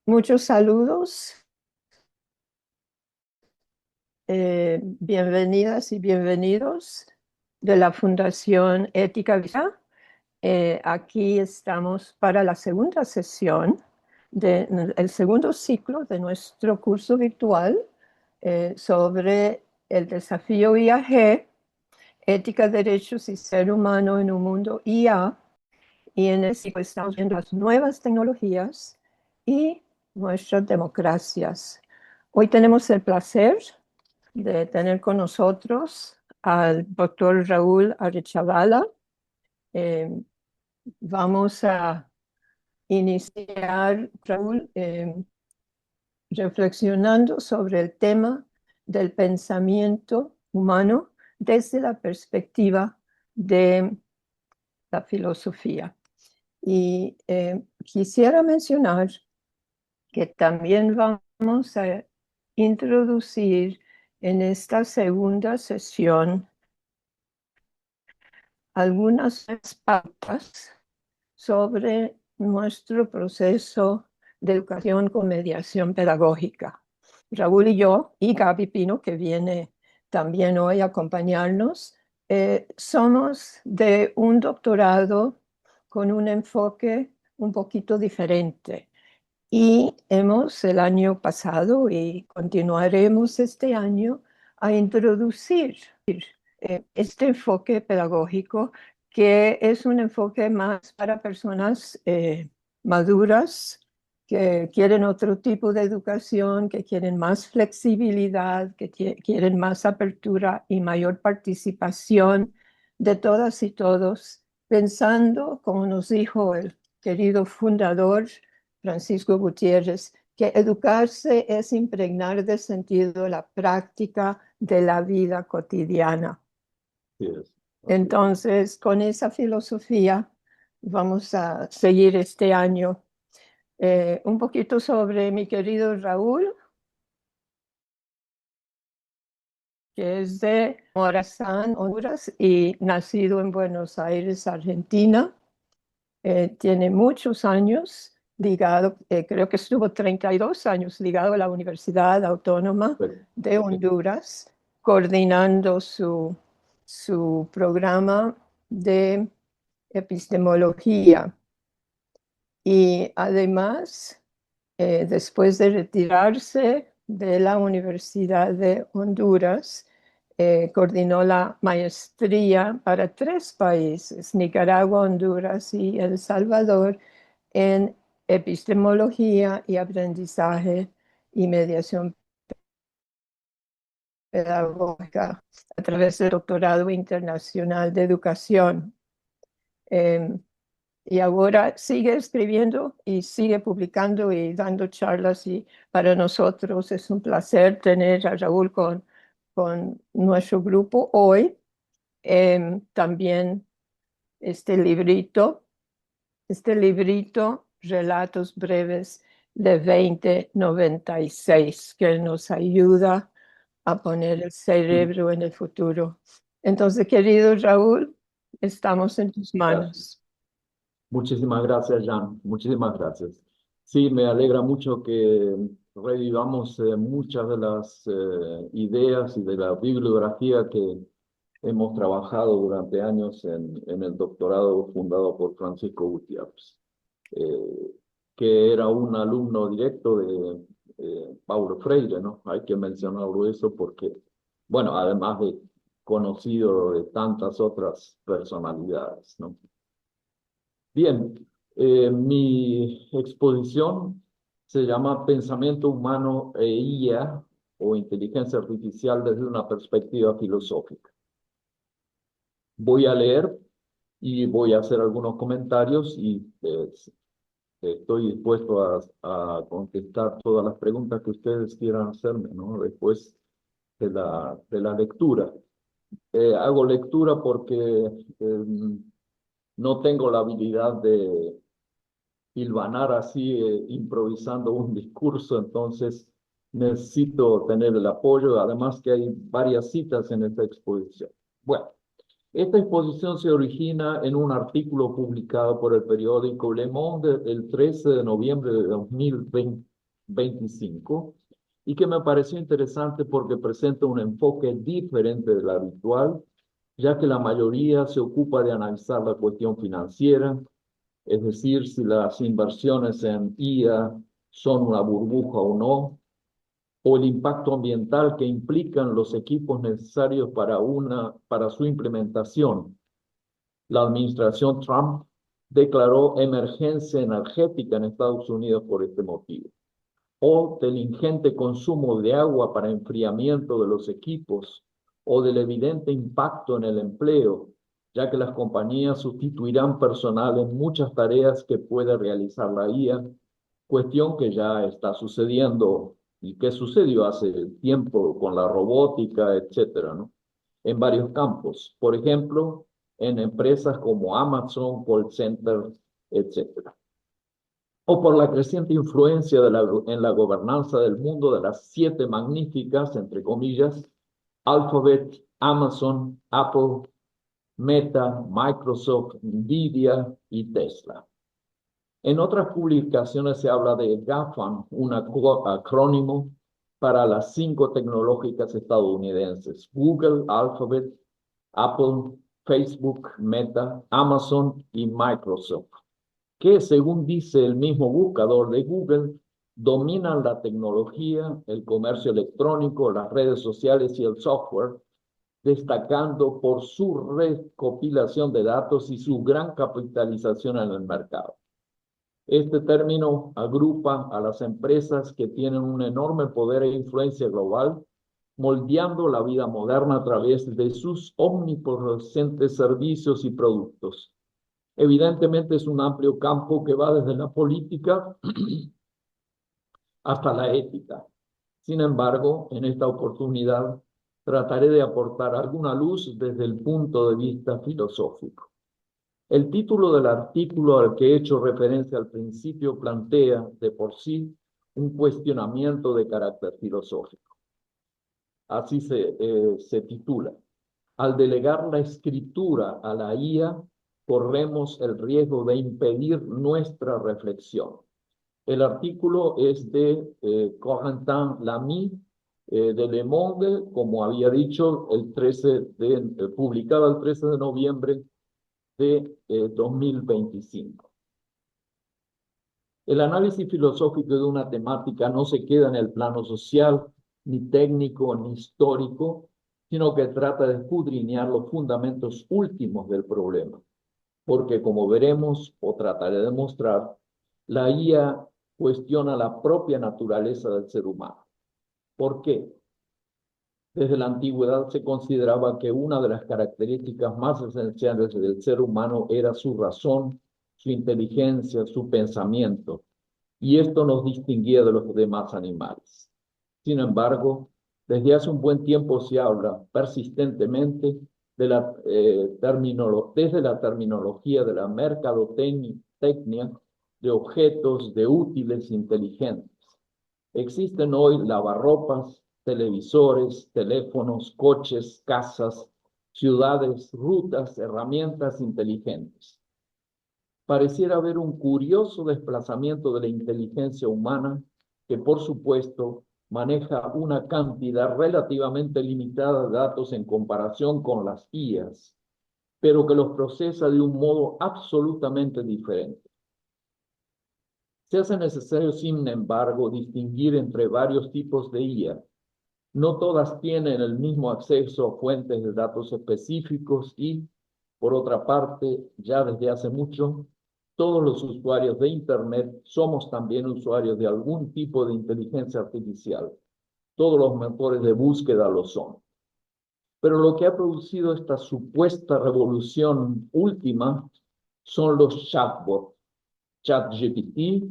Muchos saludos, bienvenidas y bienvenidos de la Fundación Ética Vida. Aquí estamos para la segunda sesión del segundo ciclo de nuestro curso virtual sobre el desafío IAG, Ética, Derechos y Ser Humano en un mundo IA. Y en el ciclo estamos viendo las nuevas tecnologías y nuestras democracias. Hoy tenemos el placer de tener con nosotros al doctor Raúl Arechavala. Eh, Vamos a iniciar, Raúl, reflexionando sobre el tema del pensamiento humano desde la perspectiva de la filosofía. Y quisiera mencionar que también vamos a introducir en esta segunda sesión algunas pautas sobre nuestro proceso de educación con mediación pedagógica. Raúl y yo, y Gaby Pino, que viene también hoy a acompañarnos, somos de un doctorado con un enfoque un poquito diferente. Y hemos el año pasado y continuaremos este año a introducir este enfoque pedagógico, que es un enfoque más para personas maduras, que quieren otro tipo de educación, que quieren más flexibilidad, que quieren más apertura y mayor participación de todas y todos, pensando, como nos dijo el querido fundador Francisco Gutiérrez, que educarse es impregnar de sentido la práctica de la vida cotidiana. Así es, así es. Entonces, con esa filosofía vamos a seguir este año. Un poquito sobre mi querido Raúl, que es de Morazán, Honduras, y nacido en Buenos Aires, Argentina. Tiene muchos años ligado, creo que estuvo 32 años ligado a la Universidad Autónoma Pero, de sí, Honduras, coordinando su programa de epistemología. Y además, después de retirarse de la Universidad de Honduras, coordinó la maestría para 3 países, Nicaragua, Honduras y El Salvador, en epistemología y aprendizaje y mediación pedagógica a través del Doctorado Internacional de Educación. Eh, y ahora sigue escribiendo y sigue publicando y dando charlas, y para nosotros es un placer tener a Raúl con nuestro grupo hoy. También este librito, Relatos Breves de 2096, que nos ayuda a poner el cerebro en el futuro. Entonces, querido Raúl, estamos en tus gracias. manos. Muchísimas gracias, Jan. Muchísimas gracias. Sí, me alegra mucho que revivamos muchas de las ideas y de la bibliografía que hemos trabajado durante años en el doctorado fundado por Francisco Gutiérrez, eh, que era un alumno directo de Paulo Freire, ¿no? Hay que mencionarlo eso porque, bueno, además de conocido de tantas otras personalidades, ¿no? Bien, mi exposición se llama Pensamiento humano e IA o inteligencia artificial desde una perspectiva filosófica. Voy a leer y voy a hacer algunos comentarios y estoy dispuesto a contestar todas las preguntas que ustedes quieran hacerme, ¿no? Después de la lectura. Hago lectura porque no tengo la habilidad de hilvanar así, improvisando un discurso, entonces necesito tener el apoyo, además que hay varias citas en esta exposición. Bueno, esta exposición se origina en un artículo publicado por el periódico Le Monde el 13 de noviembre de 2025 y que me pareció interesante porque presenta un enfoque diferente del habitual, ya que la mayoría se ocupa de analizar la cuestión financiera, es decir, si las inversiones en IA son una burbuja o no, o el impacto ambiental que implican los equipos necesarios para su implementación. La administración Trump declaró emergencia energética en Estados Unidos por este motivo, o del ingente consumo de agua para enfriamiento de los equipos, o del evidente impacto en el empleo, ya que las compañías sustituirán personal en muchas tareas que puede realizar la IA, cuestión que ya está sucediendo y que sucedió hace tiempo con la robótica, etcétera, ¿no? En varios campos, por ejemplo, en empresas como Amazon, call centers, etcétera, o por la creciente influencia en la gobernanza del mundo de las 7 magníficas, entre comillas, Alphabet, Amazon, Apple, Meta, Microsoft, Nvidia y Tesla. En otras publicaciones se habla de GAFAM, un acrónimo para las 5 tecnológicas estadounidenses: Google, Alphabet, Apple, Facebook, Meta, Amazon y Microsoft, que, según dice el mismo buscador de Google, dominan la tecnología, el comercio electrónico, las redes sociales y el software, destacando por su recopilación de datos y su gran capitalización en el mercado. Este término agrupa a las empresas que tienen un enorme poder e influencia global, moldeando la vida moderna a través de sus omnipresentes servicios y productos. Evidentemente es un amplio campo que va desde la política hasta la ética. Sin embargo, en esta oportunidad trataré de aportar alguna luz desde el punto de vista filosófico. El título del artículo al que he hecho referencia al principio plantea de por sí un cuestionamiento de carácter filosófico. Así se titula: al delegar la escritura a la IA, corremos el riesgo de impedir nuestra reflexión. El artículo es de Corentin Lamy, de Le Monde, como había dicho, publicado el 13 de noviembre de 2025. El análisis filosófico de una temática no se queda en el plano social, ni técnico, ni histórico, sino que trata de escudriñar los fundamentos últimos del problema. Porque, como veremos o trataré de mostrar, la IA cuestiona la propia naturaleza del ser humano. ¿Por qué? Desde la antigüedad se consideraba que una de las características más esenciales del ser humano era su razón, su inteligencia, su pensamiento, y esto nos distinguía de los demás animales. Sin embargo, desde hace un buen tiempo se habla persistentemente de desde la terminología de la mercadotecnia de objetos, de útiles inteligentes. Existen hoy lavarropas, televisores, teléfonos, coches, casas, ciudades, rutas, herramientas inteligentes. Pareciera haber un curioso desplazamiento de la inteligencia humana que, por supuesto, maneja una cantidad relativamente limitada de datos en comparación con las IAs, pero que los procesa de un modo absolutamente diferente. Se hace necesario, sin embargo, distinguir entre varios tipos de IA. No todas tienen el mismo acceso a fuentes de datos específicos y, por otra parte, ya desde hace mucho, todos los usuarios de Internet somos también usuarios de algún tipo de inteligencia artificial. Todos los motores de búsqueda lo son. Pero lo que ha producido esta supuesta revolución última son los chatbots. ChatGPT,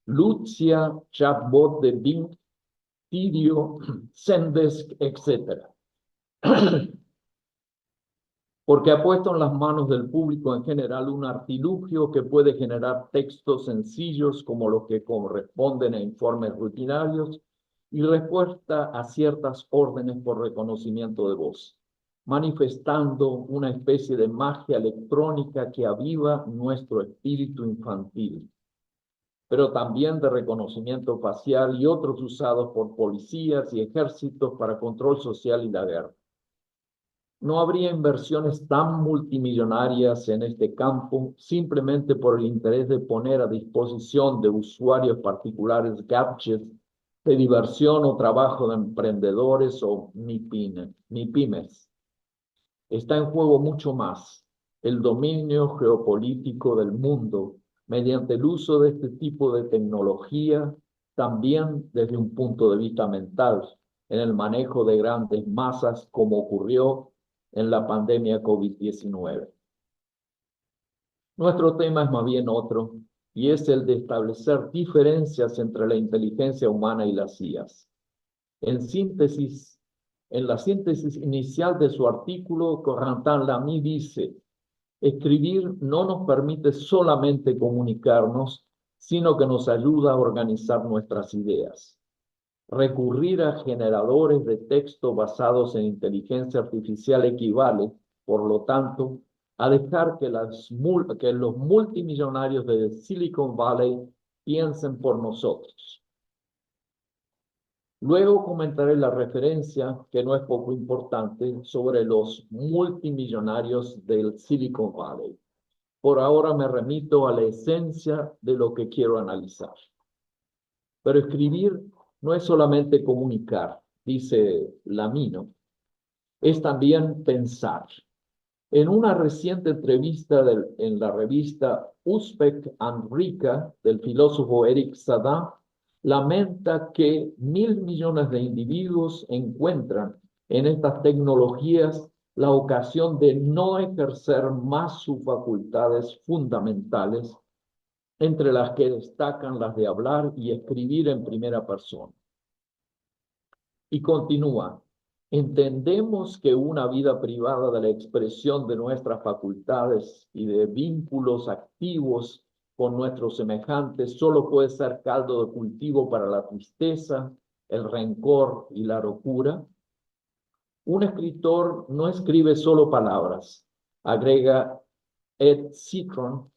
Lucia, chatbot de Bing, Tidio, Zendesk, etc. Porque ha puesto en las manos del público en general un artilugio que puede generar textos sencillos como los que corresponden a informes rutinarios y respuesta a ciertas órdenes por reconocimiento de voz, manifestando una especie de magia electrónica que aviva nuestro espíritu infantil. pero también de reconocimiento facial y otros usados por policías y ejércitos para control social y la guerra. No habría inversiones tan multimillonarias en este campo simplemente por el interés de poner a disposición de usuarios particulares gadgets de diversión o trabajo de emprendedores o MIPYMES. Está en juego mucho más: el dominio geopolítico del mundo mediante el uso de este tipo de tecnología, también desde un punto de vista mental, en el manejo de grandes masas, como ocurrió en la pandemia COVID-19. Nuestro tema es más bien otro, y es el de establecer diferencias entre la inteligencia humana y las IAs. En la síntesis inicial de su artículo, Corentin Lamy dice: escribir no nos permite solamente comunicarnos, sino que nos ayuda a organizar nuestras ideas. Recurrir a generadores de texto basados en inteligencia artificial equivale, por lo tanto, a dejar que los multimillonarios de Silicon Valley piensen por nosotros. Luego comentaré la referencia, que no es poco importante, sobre los multimillonarios del Silicon Valley. Por ahora me remito a la esencia de lo que quiero analizar. Pero escribir no es solamente comunicar, dice Lamino, es también pensar. En una reciente entrevista en la revista Uzbek and Rika del filósofo Eric Sadin, lamenta que 1.000 millones de individuos encuentran en estas tecnologías la ocasión de no ejercer más sus facultades fundamentales, entre las que destacan las de hablar y escribir en primera persona. Y continúa: entendemos que una vida privada de la expresión de nuestras facultades y de vínculos activos con nuestros semejantes solo puede ser caldo de cultivo para la tristeza, el rencor y la locura. Un escritor no escribe solo palabras, agrega Ed Citron,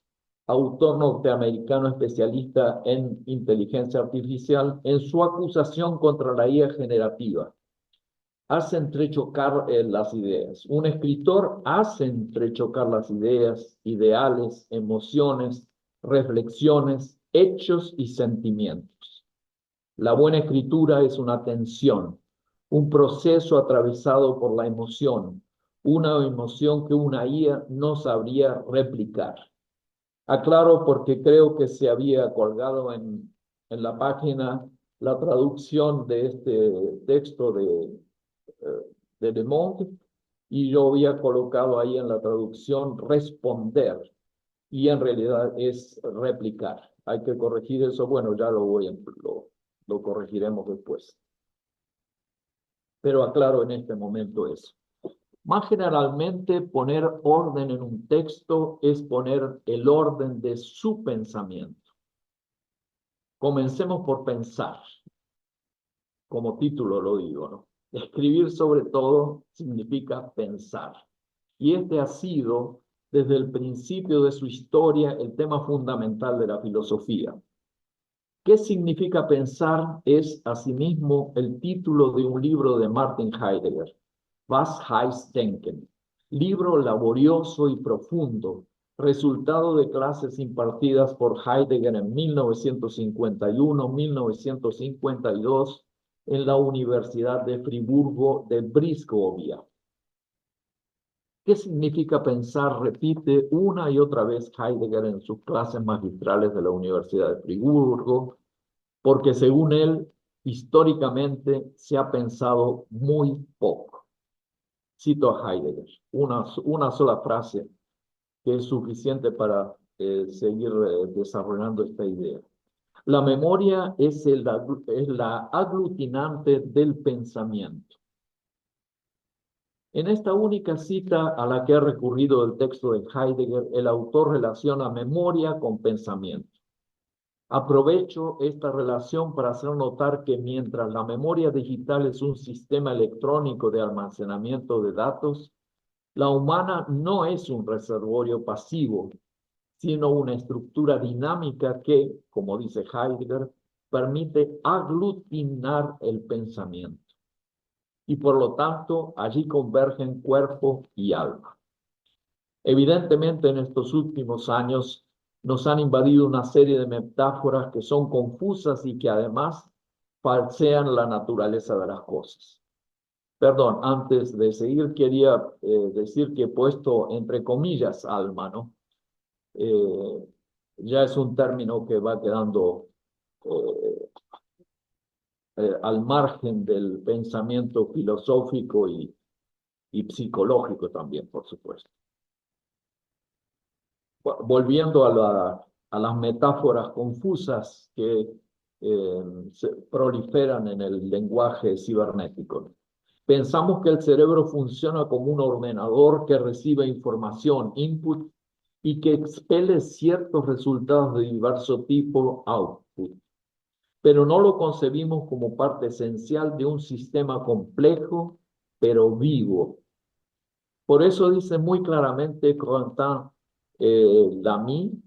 autor norteamericano especialista en inteligencia artificial, en su acusación contra la IA generativa. Hace entrechocar las ideas. Un escritor hace entrechocar las ideas, ideales, emociones, reflexiones, hechos y sentimientos. La buena escritura es una tensión, un proceso atravesado por la emoción, una emoción que una IA no sabría replicar. Aclaro porque creo que se había colgado en la página la traducción de este texto de Le Monde, y yo había colocado ahí en la traducción responder, y en realidad es replicar. Hay que corregir eso. Bueno, ya lo corregiremos después. Pero aclaro en este momento eso. Más generalmente, poner orden en un texto es poner el orden de su pensamiento. Comencemos por pensar. Como título lo digo, ¿no? Escribir, sobre todo, significa pensar. Y este ha sido, desde el principio de su historia, el tema fundamental de la filosofía. ¿Qué significa pensar? Es, asimismo, el título de un libro de Martin Heidegger, Was heißt denken? Libro laborioso y profundo, resultado de clases impartidas por Heidegger en 1951-1952 en la Universidad de Friburgo de Brisgovia. ¿Qué significa pensar? Repite una y otra vez Heidegger en sus clases magistrales de la Universidad de Friburgo, porque según él, históricamente se ha pensado muy poco. Cito a Heidegger, una sola frase que es suficiente para seguir desarrollando esta idea. La memoria es la aglutinante del pensamiento. En esta única cita a la que ha recurrido el texto de Heidegger, el autor relaciona memoria con pensamiento. Aprovecho esta relación para hacer notar que mientras la memoria digital es un sistema electrónico de almacenamiento de datos, la humana no es un reservorio pasivo, sino una estructura dinámica que, como dice Heidegger, permite aglutinar el pensamiento. Y por lo tanto, allí convergen cuerpo y alma. Evidentemente, en estos últimos años nos han invadido una serie de metáforas que son confusas y que además falsean la naturaleza de las cosas. Perdón, antes de seguir quería decir que he puesto entre comillas alma, ¿no? Ya es un término que va quedando al margen del pensamiento filosófico y psicológico también, por supuesto. Volviendo a las metáforas confusas que se proliferan en el lenguaje cibernético. Pensamos que el cerebro funciona como un ordenador que recibe información, input, y que expele ciertos resultados de diverso tipo, output. Pero no lo concebimos como parte esencial de un sistema complejo, pero vivo. Por eso dice muy claramente Quentin Lamy.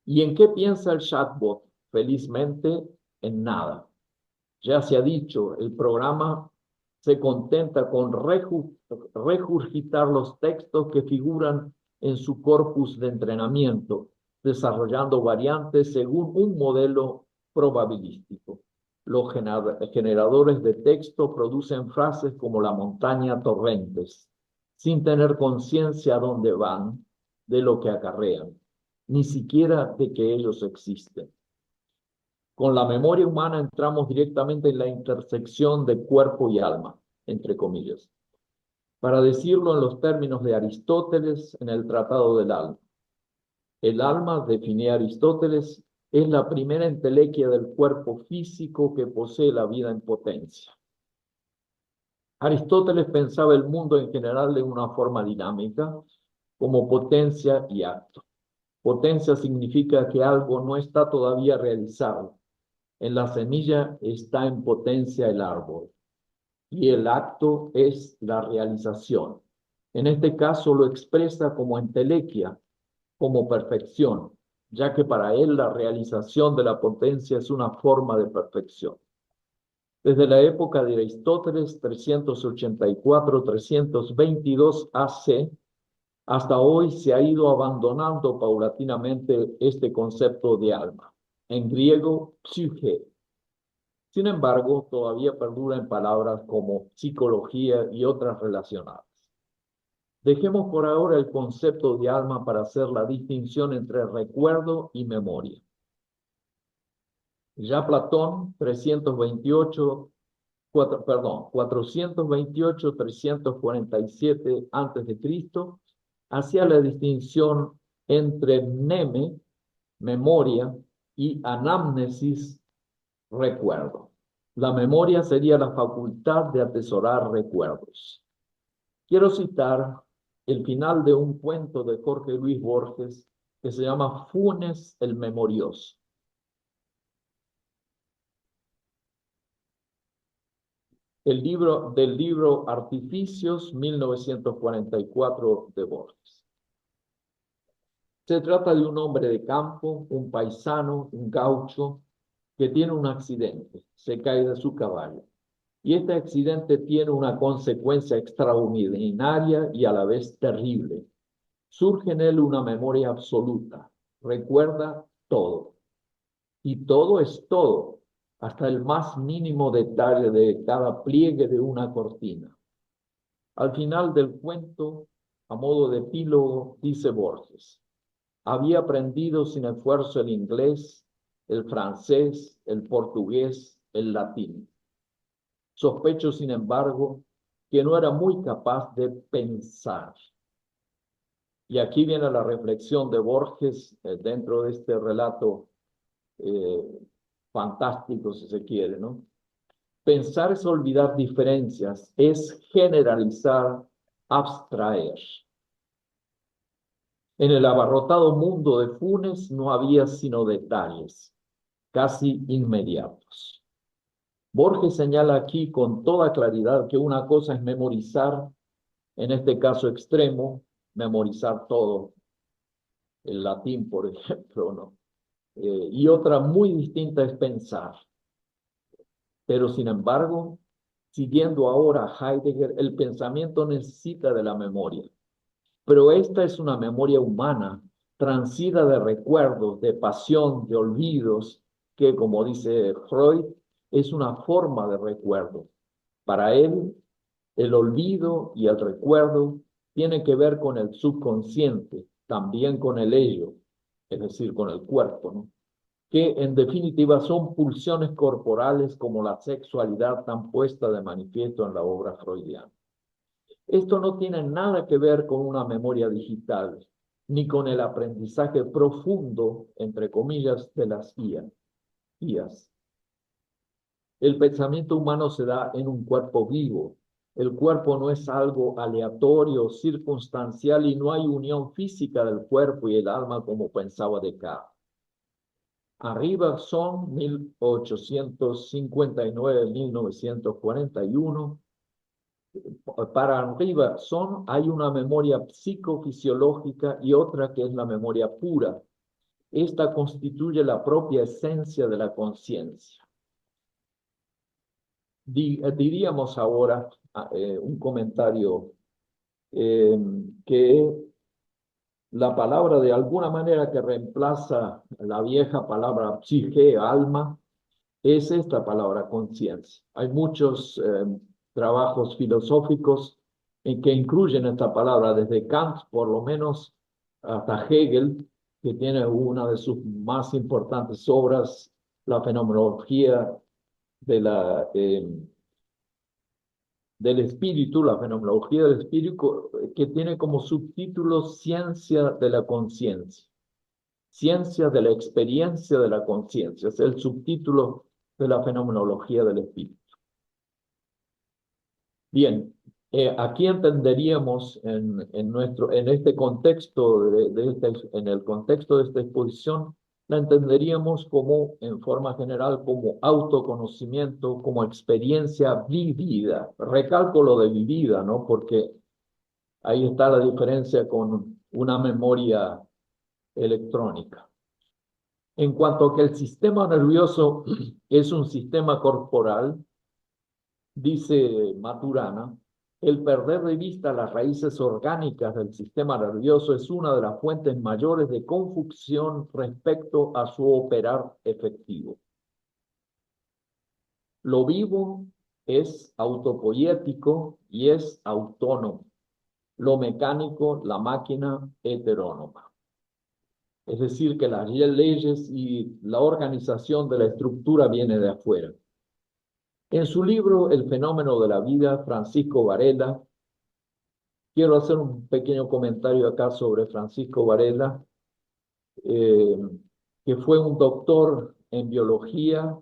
¿Y en qué piensa el chatbot? Felizmente, en nada. Ya se ha dicho, el programa se contenta con regurgitar los textos que figuran en su corpus de entrenamiento, desarrollando variantes según un modelo probabilístico. Los generadores de texto producen frases como la montaña torrentes, sin tener conciencia a dónde van, de lo que acarrean, ni siquiera de que ellos existen. Con la memoria humana entramos directamente en la intersección de cuerpo y alma, entre comillas. Para decirlo en los términos de Aristóteles en el Tratado del Alma. El alma, definía Aristóteles, es la primera entelequia del cuerpo físico que posee la vida en potencia. Aristóteles pensaba el mundo en general de una forma dinámica, como potencia y acto. Potencia significa que algo no está todavía realizado. En la semilla está en potencia el árbol y el acto es la realización. En este caso lo expresa como entelequia, como perfección, ya que para él la realización de la potencia es una forma de perfección. Desde la época de Aristóteles, 384-322 AC, hasta hoy se ha ido abandonando paulatinamente este concepto de alma, en griego, psyche. Sin embargo, todavía perdura en palabras como psicología y otras relacionadas. Dejemos por ahora el concepto de alma para hacer la distinción entre recuerdo y memoria. Ya Platón, 428-347 a.C., hacía la distinción entre mneme, memoria, y anamnesis, recuerdo. La memoria sería la facultad de atesorar recuerdos. Quiero citar el final de un cuento de Jorge Luis Borges que se llama Funes el Memorioso. Del libro Artificios, 1944, de Borges. Se trata de un hombre de campo, un paisano, un gaucho, que tiene un accidente, se cae de su caballo. Y este accidente tiene una consecuencia extraordinaria y a la vez terrible. Surge en él una memoria absoluta, recuerda todo. Y todo es todo, hasta el más mínimo detalle de cada pliegue de una cortina. Al final del cuento, a modo de epílogo, dice Borges: había aprendido sin esfuerzo el inglés, el francés, el portugués, el latín. Sospecho, sin embargo, que no era muy capaz de pensar. Y aquí viene la reflexión de Borges dentro de este relato fantástico, si se quiere, ¿no? Pensar es olvidar diferencias, es generalizar, abstraer. En el abarrotado mundo de Funes no había sino detalles, casi inmediatos. Borges señala aquí con toda claridad que una cosa es memorizar, en este caso extremo, memorizar todo el latín, por ejemplo, ¿no? Y otra muy distinta es pensar. Pero sin embargo, siguiendo ahora a Heidegger, el pensamiento necesita de la memoria. Pero esta es una memoria humana, transida de recuerdos, de pasión, de olvidos, que, como dice Freud, es una forma de recuerdo. Para él, el olvido y el recuerdo tienen que ver con el subconsciente, también con el ello, es decir, con el cuerpo, ¿no? Que en definitiva son pulsiones corporales como la sexualidad tan puesta de manifiesto en la obra freudiana. Esto no tiene nada que ver con una memoria digital, ni con el aprendizaje profundo, entre comillas, de las IAs. El pensamiento humano se da en un cuerpo vivo. El cuerpo no es algo aleatorio, circunstancial, y no hay unión física del cuerpo y el alma como pensaba Descartes. Arriba son 1859-1941. Para arriba son, hay una memoria psicofisiológica y otra que es la memoria pura. Esta constituye la propia esencia de la conciencia. Diríamos ahora un comentario que la palabra de alguna manera que reemplaza la vieja palabra psique, alma, es esta palabra conciencia. Hay muchos trabajos filosóficos en que incluyen esta palabra, desde Kant por lo menos hasta Hegel, que tiene una de sus más importantes obras, la fenomenología de del espíritu, la fenomenología del espíritu, que tiene como subtítulo Ciencia de la conciencia. Ciencia de la experiencia de la conciencia. Es el subtítulo de la fenomenología del espíritu. Bien, aquí entenderíamos en este contexto, en el contexto de esta exposición, la entenderíamos como, en forma general, como autoconocimiento, como experiencia vivida. Recalco lo de vivida, ¿no? Porque ahí está la diferencia con una memoria electrónica. En cuanto a que el sistema nervioso es un sistema corporal, dice Maturana, el perder de vista las raíces orgánicas del sistema nervioso es una de las fuentes mayores de confusión respecto a su operar efectivo. Lo vivo es autopoiético y es autónomo. Lo mecánico, la máquina heterónoma. Es decir, que las leyes y la organización de la estructura viene de afuera. En su libro El fenómeno de la vida, Francisco Varela, quiero hacer un pequeño comentario acá sobre Francisco Varela, eh, que fue un doctor en biología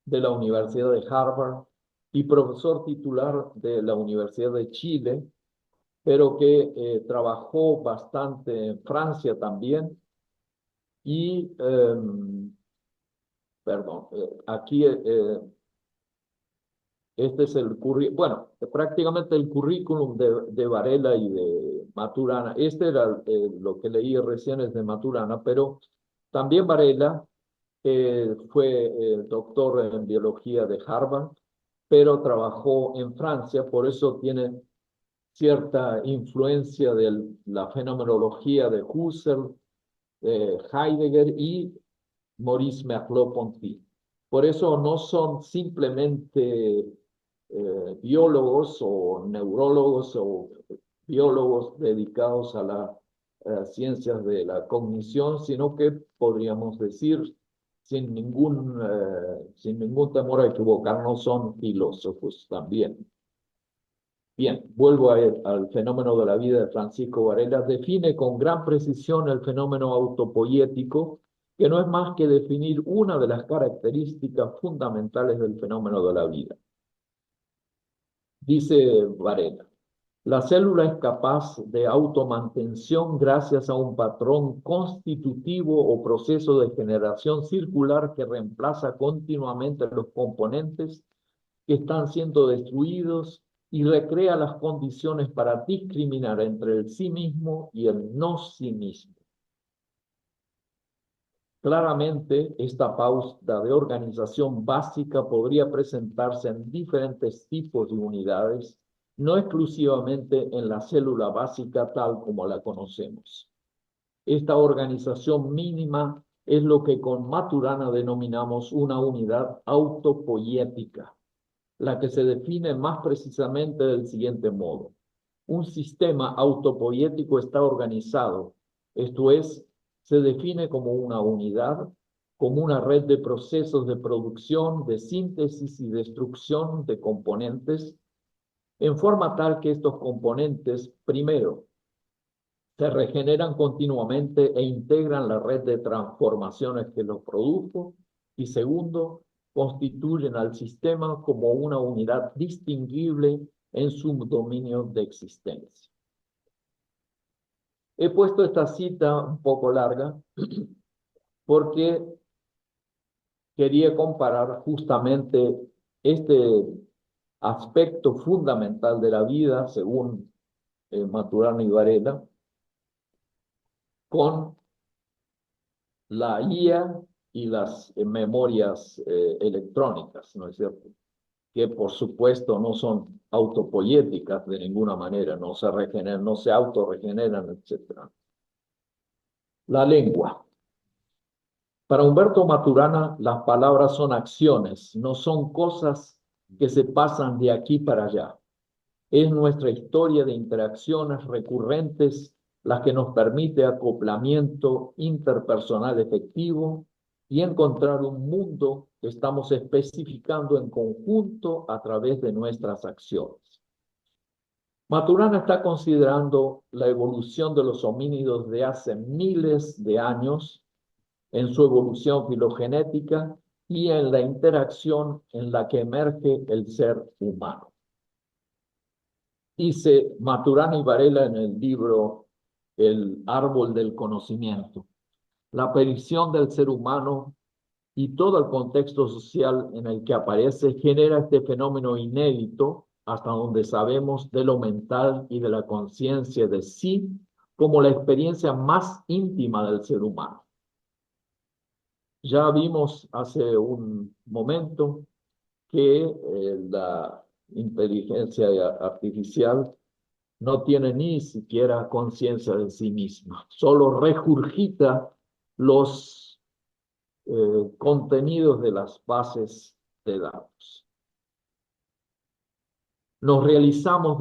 de la Universidad de Harvard y profesor titular de la Universidad de Chile, pero que trabajó bastante en Francia también. Y, perdón, aquí este es el currículum, bueno, prácticamente el currículum de Varela y de Maturana. Este era lo que leí recién, es de Maturana, pero también Varela fue doctor en biología de Harvard, pero trabajó en Francia, por eso tiene cierta influencia de la fenomenología de Husserl, Heidegger y Maurice Merleau-Ponty. Por eso no son simplemente biólogos o neurólogos o biólogos dedicados a las ciencias de la cognición, sino que podríamos decir, sin ningún temor a equivocarnos, son filósofos también. Bien, vuelvo al fenómeno de la vida de Francisco Varela. Define con gran precisión el fenómeno autopoiético, que no es más que definir una de las características fundamentales del fenómeno de la vida. Dice Varela, la célula es capaz de automantención gracias a un patrón constitutivo o proceso de generación circular que reemplaza continuamente los componentes que están siendo destruidos y recrea las condiciones para discriminar entre el sí mismo y el no sí mismo. Claramente, esta pauta de organización básica podría presentarse en diferentes tipos de unidades, no exclusivamente en la célula básica tal como la conocemos. Esta organización mínima es lo que con Maturana denominamos una unidad autopoiética, la que se define más precisamente del siguiente modo. Un sistema autopoiético está organizado, esto es, se define como una unidad, como una red de procesos de producción, de síntesis y destrucción de componentes, en forma tal que estos componentes, primero, se regeneran continuamente e integran la red de transformaciones que los produjo, y segundo, constituyen al sistema como una unidad distinguible en su dominio de existencia. He puesto esta cita un poco larga porque quería comparar justamente este aspecto fundamental de la vida, según Maturana y Varela, con la IA y las memorias electrónicas, ¿no es cierto? Que por supuesto no son autopoiéticas de ninguna manera, no se regeneran, no se autorregeneran, etc. La lengua. Para Humberto Maturana, las palabras son acciones, no son cosas que se pasan de aquí para allá. Es nuestra historia de interacciones recurrentes la que nos permite acoplamiento interpersonal efectivo y encontrar un mundo que estamos especificando en conjunto a través de nuestras acciones. Maturana está considerando la evolución de los homínidos de hace miles de años en su evolución filogenética y en la interacción en la que emerge el ser humano. Dice Maturana y Varela en el libro El árbol del conocimiento: la aparición del ser humano y todo el contexto social en el que aparece genera este fenómeno inédito hasta donde sabemos de lo mental y de la conciencia de sí como la experiencia más íntima del ser humano. Ya vimos hace un momento que la inteligencia artificial no tiene ni siquiera conciencia de sí misma, solo regurgita los contenidos de las bases de datos. Nos realizamos,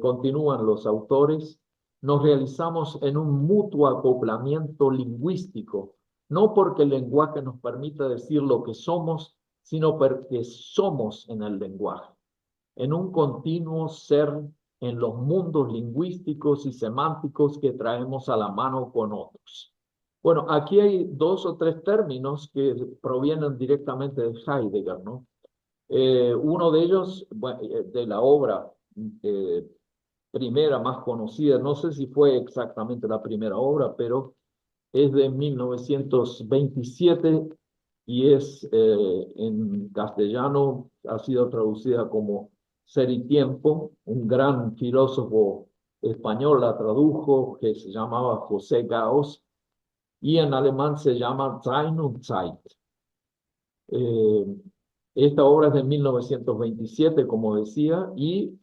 continúan los autores, nos realizamos en un mutuo acoplamiento lingüístico, no porque el lenguaje nos permita decir lo que somos, sino porque somos en el lenguaje, en un continuo ser en los mundos lingüísticos y semánticos que traemos a la mano con otros. Bueno, aquí hay dos o tres términos que provienen directamente de Heidegger, ¿no? Uno de ellos, bueno, de la obra primera más conocida, no sé si fue exactamente la primera obra, pero es de 1927 y es en castellano, ha sido traducida como Ser y Tiempo. Un gran filósofo español la tradujo, que se llamaba José Gauss, y en alemán se llama Sein und Zeit. Esta obra es de 1927, como decía, y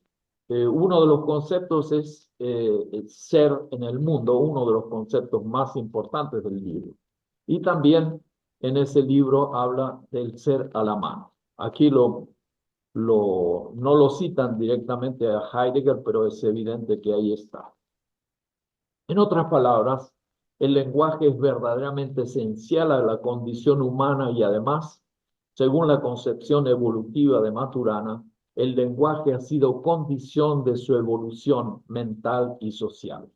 uno de los conceptos es el ser en el mundo, uno de los conceptos más importantes del libro. Y también en ese libro habla del ser a la mano. Aquí no lo citan directamente a Heidegger, pero es evidente que ahí está. En otras palabras, el lenguaje es verdaderamente esencial a la condición humana y además, según la concepción evolutiva de Maturana, el lenguaje ha sido condición de su evolución mental y social.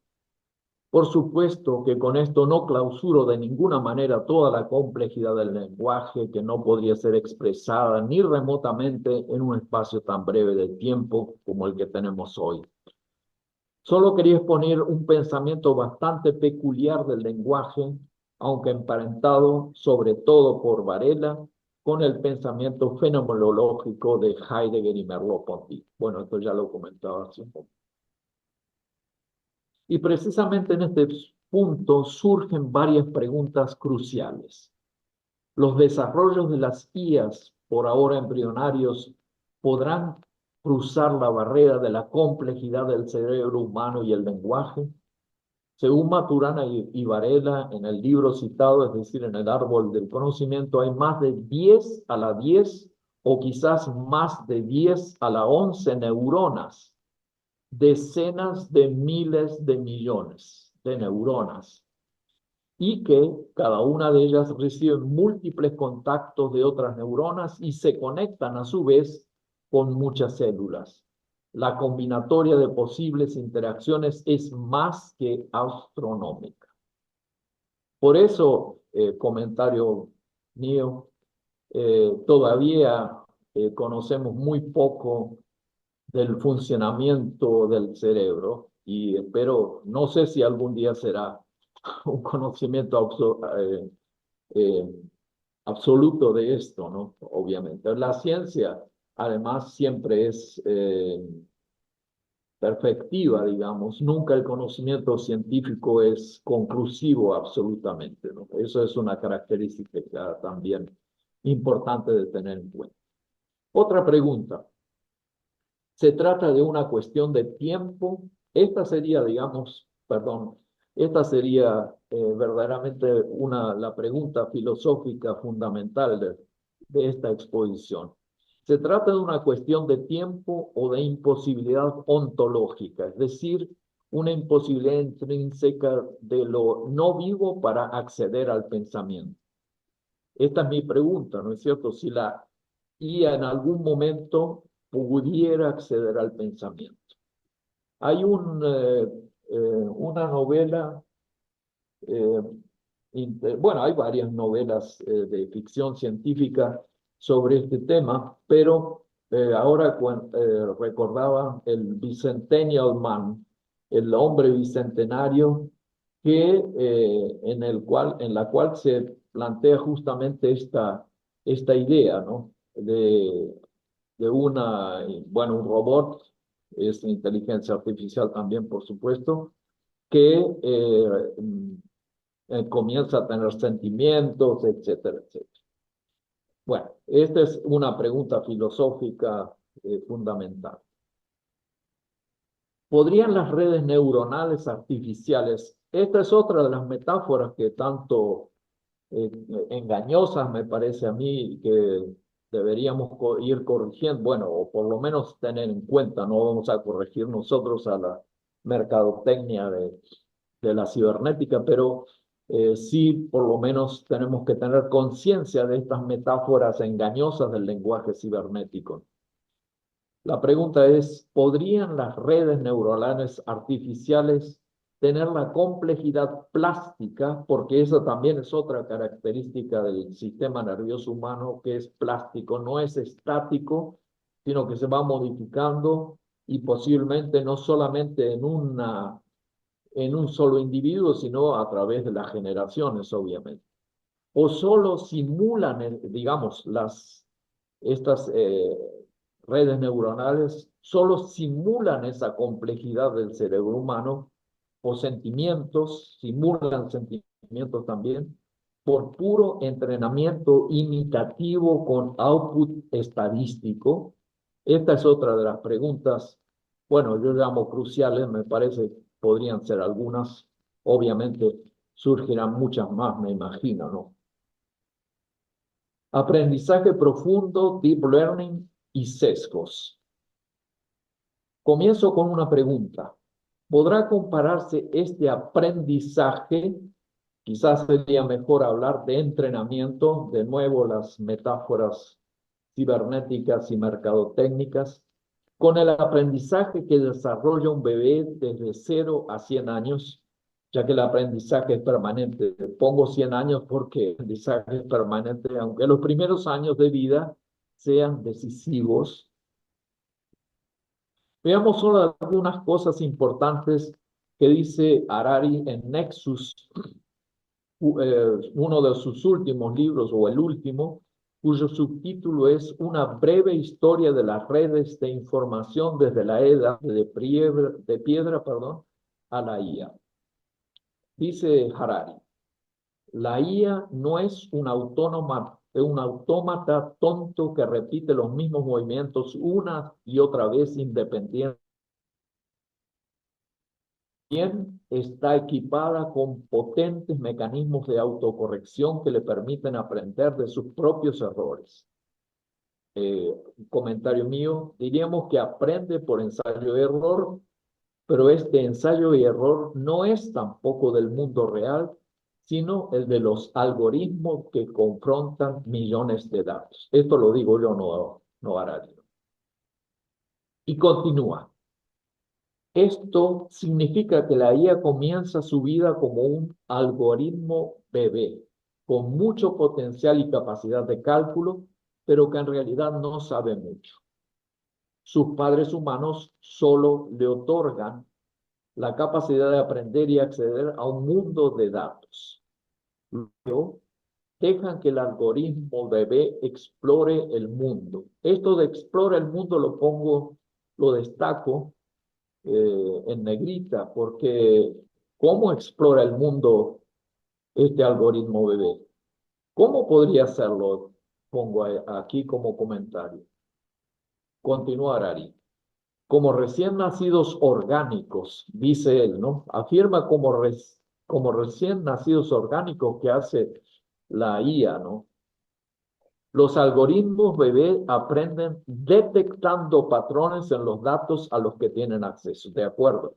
Por supuesto que con esto no clausuro de ninguna manera toda la complejidad del lenguaje que no podría ser expresada ni remotamente en un espacio tan breve de tiempo como el que tenemos hoy. Solo quería exponer un pensamiento bastante peculiar del lenguaje, aunque emparentado sobre todo por Varela, con el pensamiento fenomenológico de Heidegger y Merleau-Ponty. Bueno, esto ya lo comentaba hace un poco. Y precisamente en este punto surgen varias preguntas cruciales. ¿Los desarrollos de las IAs, por ahora embrionarios, podrán cruzar la barrera de la complejidad del cerebro humano y el lenguaje? Según Maturana y Varela, en el libro citado, es decir, en el árbol del conocimiento, hay más de 10 a la 10 o quizás más de 10 a la 11 neuronas, decenas de miles de millones de neuronas, y que cada una de ellas recibe múltiples contactos de otras neuronas y se conectan a su vez con muchas células. La combinatoria de posibles interacciones es más que astronómica. Por eso, comentario mío, todavía conocemos muy poco del funcionamiento del cerebro y espero, no sé si algún día será un conocimiento eh, absoluto de esto, ¿no? Obviamente. La ciencia, además, siempre es perfectiva, digamos. Nunca el conocimiento científico es conclusivo absolutamente, ¿no? Eso es una característica también importante de tener en cuenta. Otra pregunta. ¿Se trata de una cuestión de tiempo? Esta sería, digamos, perdón, esta sería verdaderamente la pregunta filosófica fundamental de esta exposición. ¿Se trata de una cuestión de tiempo o de imposibilidad ontológica? Es decir, una imposibilidad intrínseca de lo no vivo para acceder al pensamiento. Esta es mi pregunta, ¿no es cierto? Si la IA en algún momento pudiera acceder al pensamiento. Hay una novela, bueno, hay varias novelas de ficción científica sobre este tema, pero ahora recordaba el Bicentennial Man, el hombre bicentenario, en la cual se plantea justamente esta idea, ¿no? De un robot, es inteligencia artificial también, por supuesto, que comienza a tener sentimientos, etcétera, etcétera. Bueno, esta es una pregunta filosófica fundamental. ¿Podrían las redes neuronales artificiales? Esta es otra de las metáforas que tanto engañosas me parece a mí que deberíamos ir corrigiendo, bueno, o por lo menos tener en cuenta, no vamos a corregir nosotros a la mercadotecnia de la cibernética, pero sí por lo menos tenemos que tener conciencia de estas metáforas engañosas del lenguaje cibernético. La pregunta es, ¿podrían las redes neuronales artificiales tener la complejidad plástica? Porque esa también es otra característica del sistema nervioso humano, que es plástico, no es estático, sino que se va modificando y posiblemente no solamente en un solo individuo, sino a través de las generaciones, obviamente. O solo simulan, digamos, estas redes neuronales solo simulan esa complejidad del cerebro humano, o simulan sentimientos también, por puro entrenamiento imitativo con output estadístico. Esta es otra de las preguntas, bueno, yo llamo cruciales, me parece, podrían ser algunas, obviamente surgirán muchas más, me imagino, ¿no? Aprendizaje profundo, deep learning y sesgos. Comienzo con una pregunta. ¿Podrá compararse este aprendizaje? Quizás sería mejor hablar de entrenamiento, de nuevo las metáforas cibernéticas y mercadotécnicas, con el aprendizaje que desarrolla un bebé desde 0 a 100 años, ya que el aprendizaje es permanente. Pongo 100 años porque el aprendizaje es permanente, aunque los primeros años de vida sean decisivos. Veamos solo algunas cosas importantes que dice Harari en Nexus, uno de sus últimos libros, o el último, cuyo subtítulo es Una breve historia de las redes de información desde la edad de piedra, a la IA. Dice Harari, la IA no es un autómata tonto que repite los mismos movimientos una y otra vez independiente. Bien, está equipada con potentes mecanismos de autocorrección que le permiten aprender de sus propios errores. Comentario mío, diríamos que aprende por ensayo y error, pero este ensayo y error no es tampoco del mundo real, sino el de los algoritmos que confrontan millones de datos. Esto lo digo yo, no Harari. Y continúa. Esto significa que la IA comienza su vida como un algoritmo bebé, con mucho potencial y capacidad de cálculo, pero que en realidad no sabe mucho. Sus padres humanos solo le otorgan la capacidad de aprender y acceder a un mundo de datos. Luego, dejan que el algoritmo bebé explore el mundo. Esto de explora el mundo lo destaco en negrita, porque ¿cómo explora el mundo este algoritmo bebé? ¿Cómo podría hacerlo? Pongo aquí como comentario. Continuar, Ari. Como recién nacidos orgánicos, dice él, ¿no? Afirma como recién nacidos orgánicos que hace la IA, ¿no? Los algoritmos bebé aprenden detectando patrones en los datos a los que tienen acceso, ¿de acuerdo?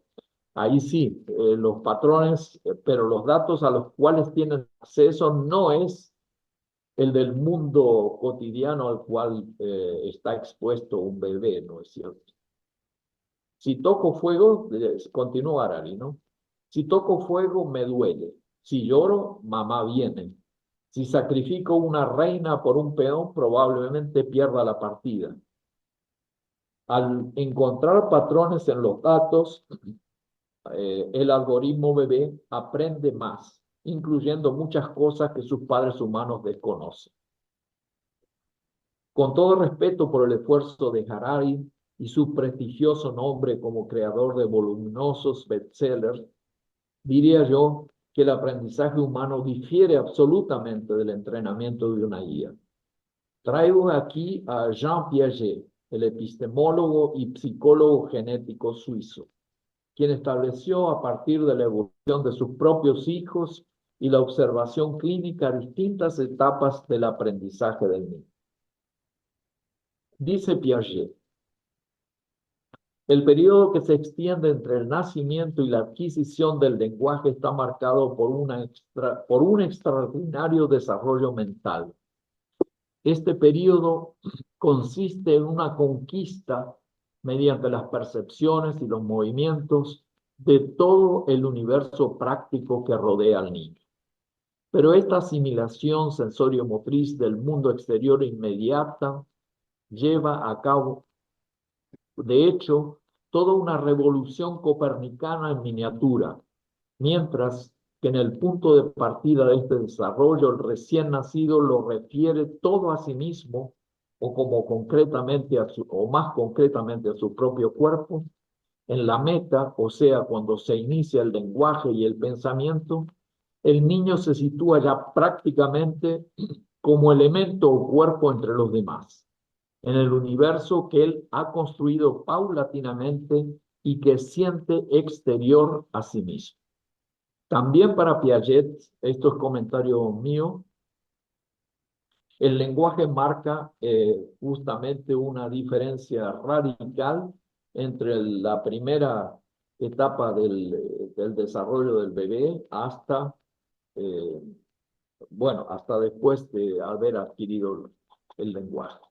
Ahí sí, los patrones, pero los datos a los cuales tienen acceso no es el del mundo cotidiano al cual está expuesto un bebé, ¿no es cierto? Si toco fuego, continúa Arari, ¿no? Si toco fuego, me duele. Si lloro, mamá viene. Si sacrifico una reina por un peón, probablemente pierda la partida. Al encontrar patrones en los datos, el algoritmo bebé aprende más, incluyendo muchas cosas que sus padres humanos desconocen. Con todo respeto por el esfuerzo de Harari y su prestigioso nombre como creador de voluminosos bestsellers, diría yo que el aprendizaje humano difiere absolutamente del entrenamiento de una IA. Traigo aquí a Jean Piaget, el epistemólogo y psicólogo genético suizo, quien estableció a partir de la evolución de sus propios hijos y la observación clínica distintas etapas del aprendizaje del niño. Dice Piaget, el periodo que se extiende entre el nacimiento y la adquisición del lenguaje está marcado por un extraordinario desarrollo mental. Este periodo consiste en una conquista mediante las percepciones y los movimientos de todo el universo práctico que rodea al niño. Pero esta asimilación sensorio-motriz del mundo exterior inmediata lleva a cabo, de hecho, toda una revolución copernicana en miniatura, mientras que en el punto de partida de este desarrollo el recién nacido lo refiere todo a sí mismo o como concretamente o más concretamente a su propio cuerpo. En la meta, o sea, cuando se inicia el lenguaje y el pensamiento, el niño se sitúa ya prácticamente como elemento o cuerpo entre los demás, en el universo que él ha construido paulatinamente y que siente exterior a sí mismo. También para Piaget, esto es comentario mío, el lenguaje marca justamente una diferencia radical entre la primera etapa del desarrollo del bebé hasta, eh, bueno, hasta después de haber adquirido el lenguaje.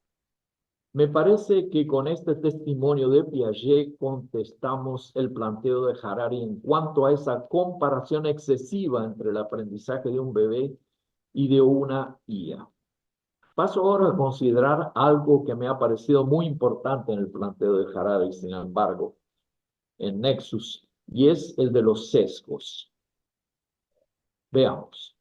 Me parece que con este testimonio de Piaget contestamos el planteo de Harari en cuanto a esa comparación excesiva entre el aprendizaje de un bebé y de una IA. Paso ahora a considerar algo que me ha parecido muy importante en el planteo de Harari, sin embargo, en Nexus, y es el de los sesgos. Veamos.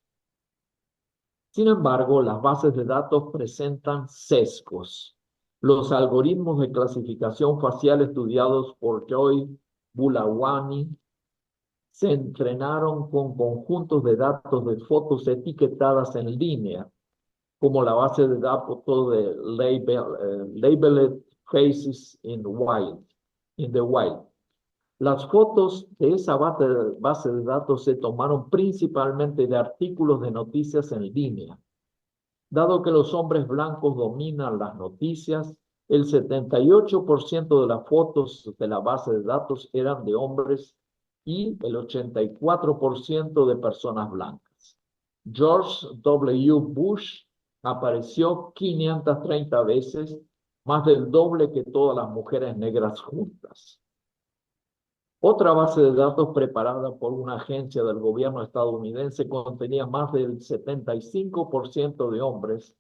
Sin embargo, las bases de datos presentan sesgos. Los algoritmos de clasificación facial estudiados por Joy Bulawani se entrenaron con conjuntos de datos de fotos etiquetadas en línea, como la base de datos de Labeled Faces in the Wild. Las fotos de esa base de datos se tomaron principalmente de artículos de noticias en línea. Dado que los hombres blancos dominan las noticias, el 78% de las fotos de la base de datos eran de hombres y el 84% de personas blancas. George W. Bush apareció 530 veces, más del doble que todas las mujeres negras juntas. Otra base de datos preparada por una agencia del gobierno estadounidense contenía más del 75% de hombres,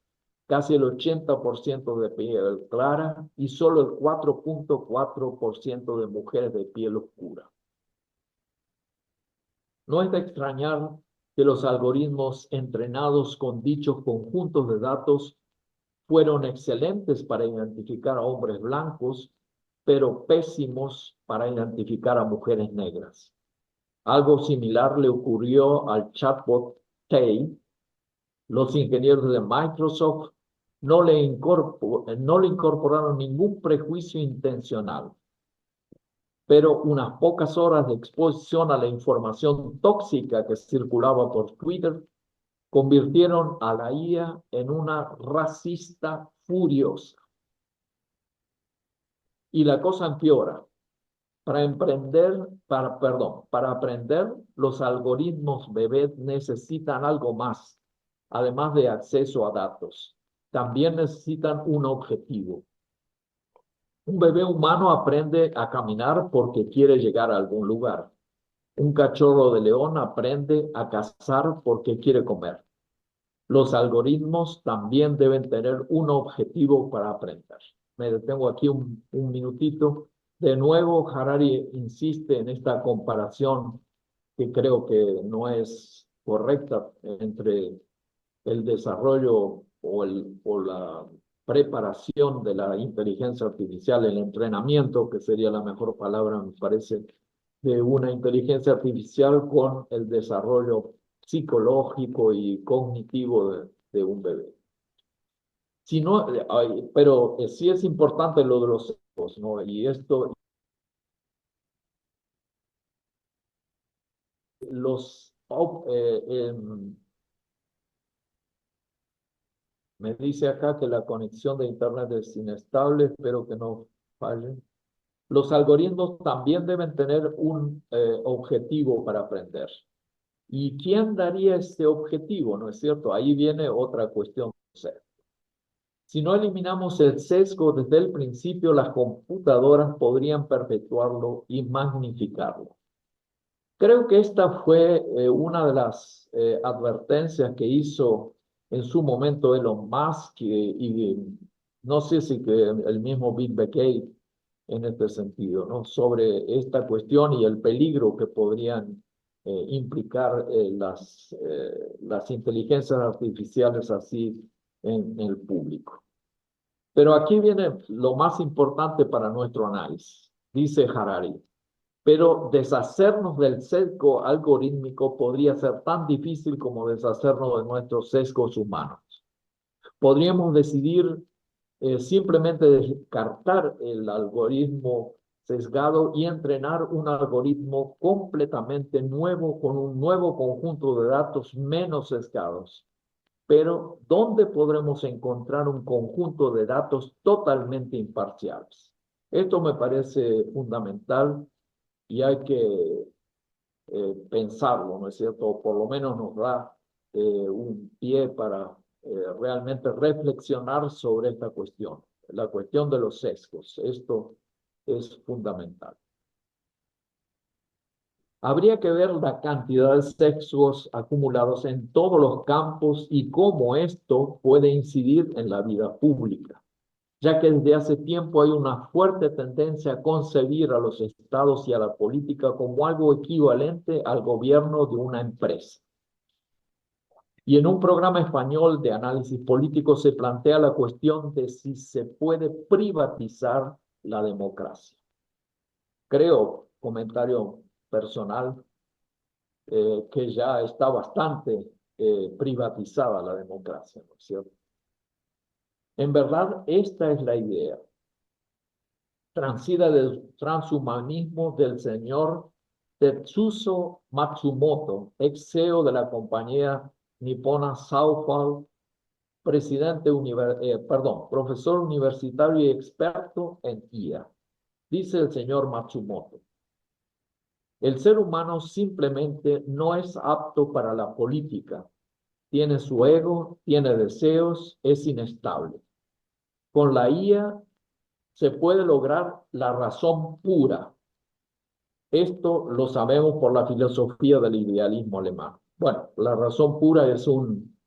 casi el 80% de piel clara y solo el 4.4% de mujeres de piel oscura. No es de extrañar que los algoritmos entrenados con dichos conjuntos de datos fueron excelentes para identificar a hombres blancos, pero pésimos para identificar a mujeres negras. Algo similar le ocurrió al chatbot Tay. Los ingenieros de Microsoft no le incorporaron ningún prejuicio intencional, pero unas pocas horas de exposición a la información tóxica que circulaba por Twitter convirtieron a la IA en una racista furiosa. Y la cosa empeora. Para aprender, los algoritmos bebés necesitan algo más, además de acceso a datos. También necesitan un objetivo. Un bebé humano aprende a caminar porque quiere llegar a algún lugar. Un cachorro de león aprende a cazar porque quiere comer. Los algoritmos también deben tener un objetivo para aprender. Me detengo aquí un minutito. De nuevo, Harari insiste en esta comparación que creo que no es correcta entre el desarrollo o la preparación de la inteligencia artificial, el entrenamiento, que sería la mejor palabra, me parece, de una inteligencia artificial con el desarrollo psicológico y cognitivo de un bebé. Si no, pero sí es importante lo de los sesgos, ¿no? Y esto, me dice acá que la conexión de internet es inestable, espero que no falle. Los algoritmos también deben tener un objetivo para aprender. ¿Y quién daría ese objetivo? ¿No es cierto? Ahí viene otra cuestión. Si no eliminamos el sesgo desde el principio, las computadoras podrían perpetuarlo y magnificarlo. Creo que esta fue una de las advertencias que hizo en su momento Elon Musk y no sé si que el mismo Bill Gates en este sentido, ¿no? Sobre esta cuestión y el peligro que podrían implicar las inteligencias artificiales así en el público. Pero aquí viene lo más importante para nuestro análisis, dice Harari. Pero deshacernos del sesgo algorítmico podría ser tan difícil como deshacernos de nuestros sesgos humanos. Podríamos decidir simplemente descartar el algoritmo sesgado y entrenar un algoritmo completamente nuevo con un nuevo conjunto de datos menos sesgados. Pero, ¿dónde podremos encontrar un conjunto de datos totalmente imparciales? Esto me parece fundamental y hay que pensarlo, ¿no es cierto? Por lo menos nos da un pie para realmente reflexionar sobre esta cuestión, la cuestión de los sesgos. Esto es fundamental. Habría que ver la cantidad de sesgos acumulados en todos los campos y cómo esto puede incidir en la vida pública, ya que desde hace tiempo hay una fuerte tendencia a concebir a los estados y a la política como algo equivalente al gobierno de una empresa. Y en un programa español de análisis político se plantea la cuestión de si se puede privatizar la democracia. Creo, comentario personal, que ya está bastante privatizada la democracia, ¿no es cierto? En verdad, esta es la idea, transida del transhumanismo del señor Tetsuzo Matsumoto, ex CEO de la compañía nipona Southall, profesor universitario y experto en IA. Dice el señor Matsumoto: el ser humano simplemente no es apto para la política. Tiene su ego, tiene deseos, es inestable. Con la IA se puede lograr la razón pura. Esto lo sabemos por la filosofía del idealismo alemán. Bueno, la razón pura es un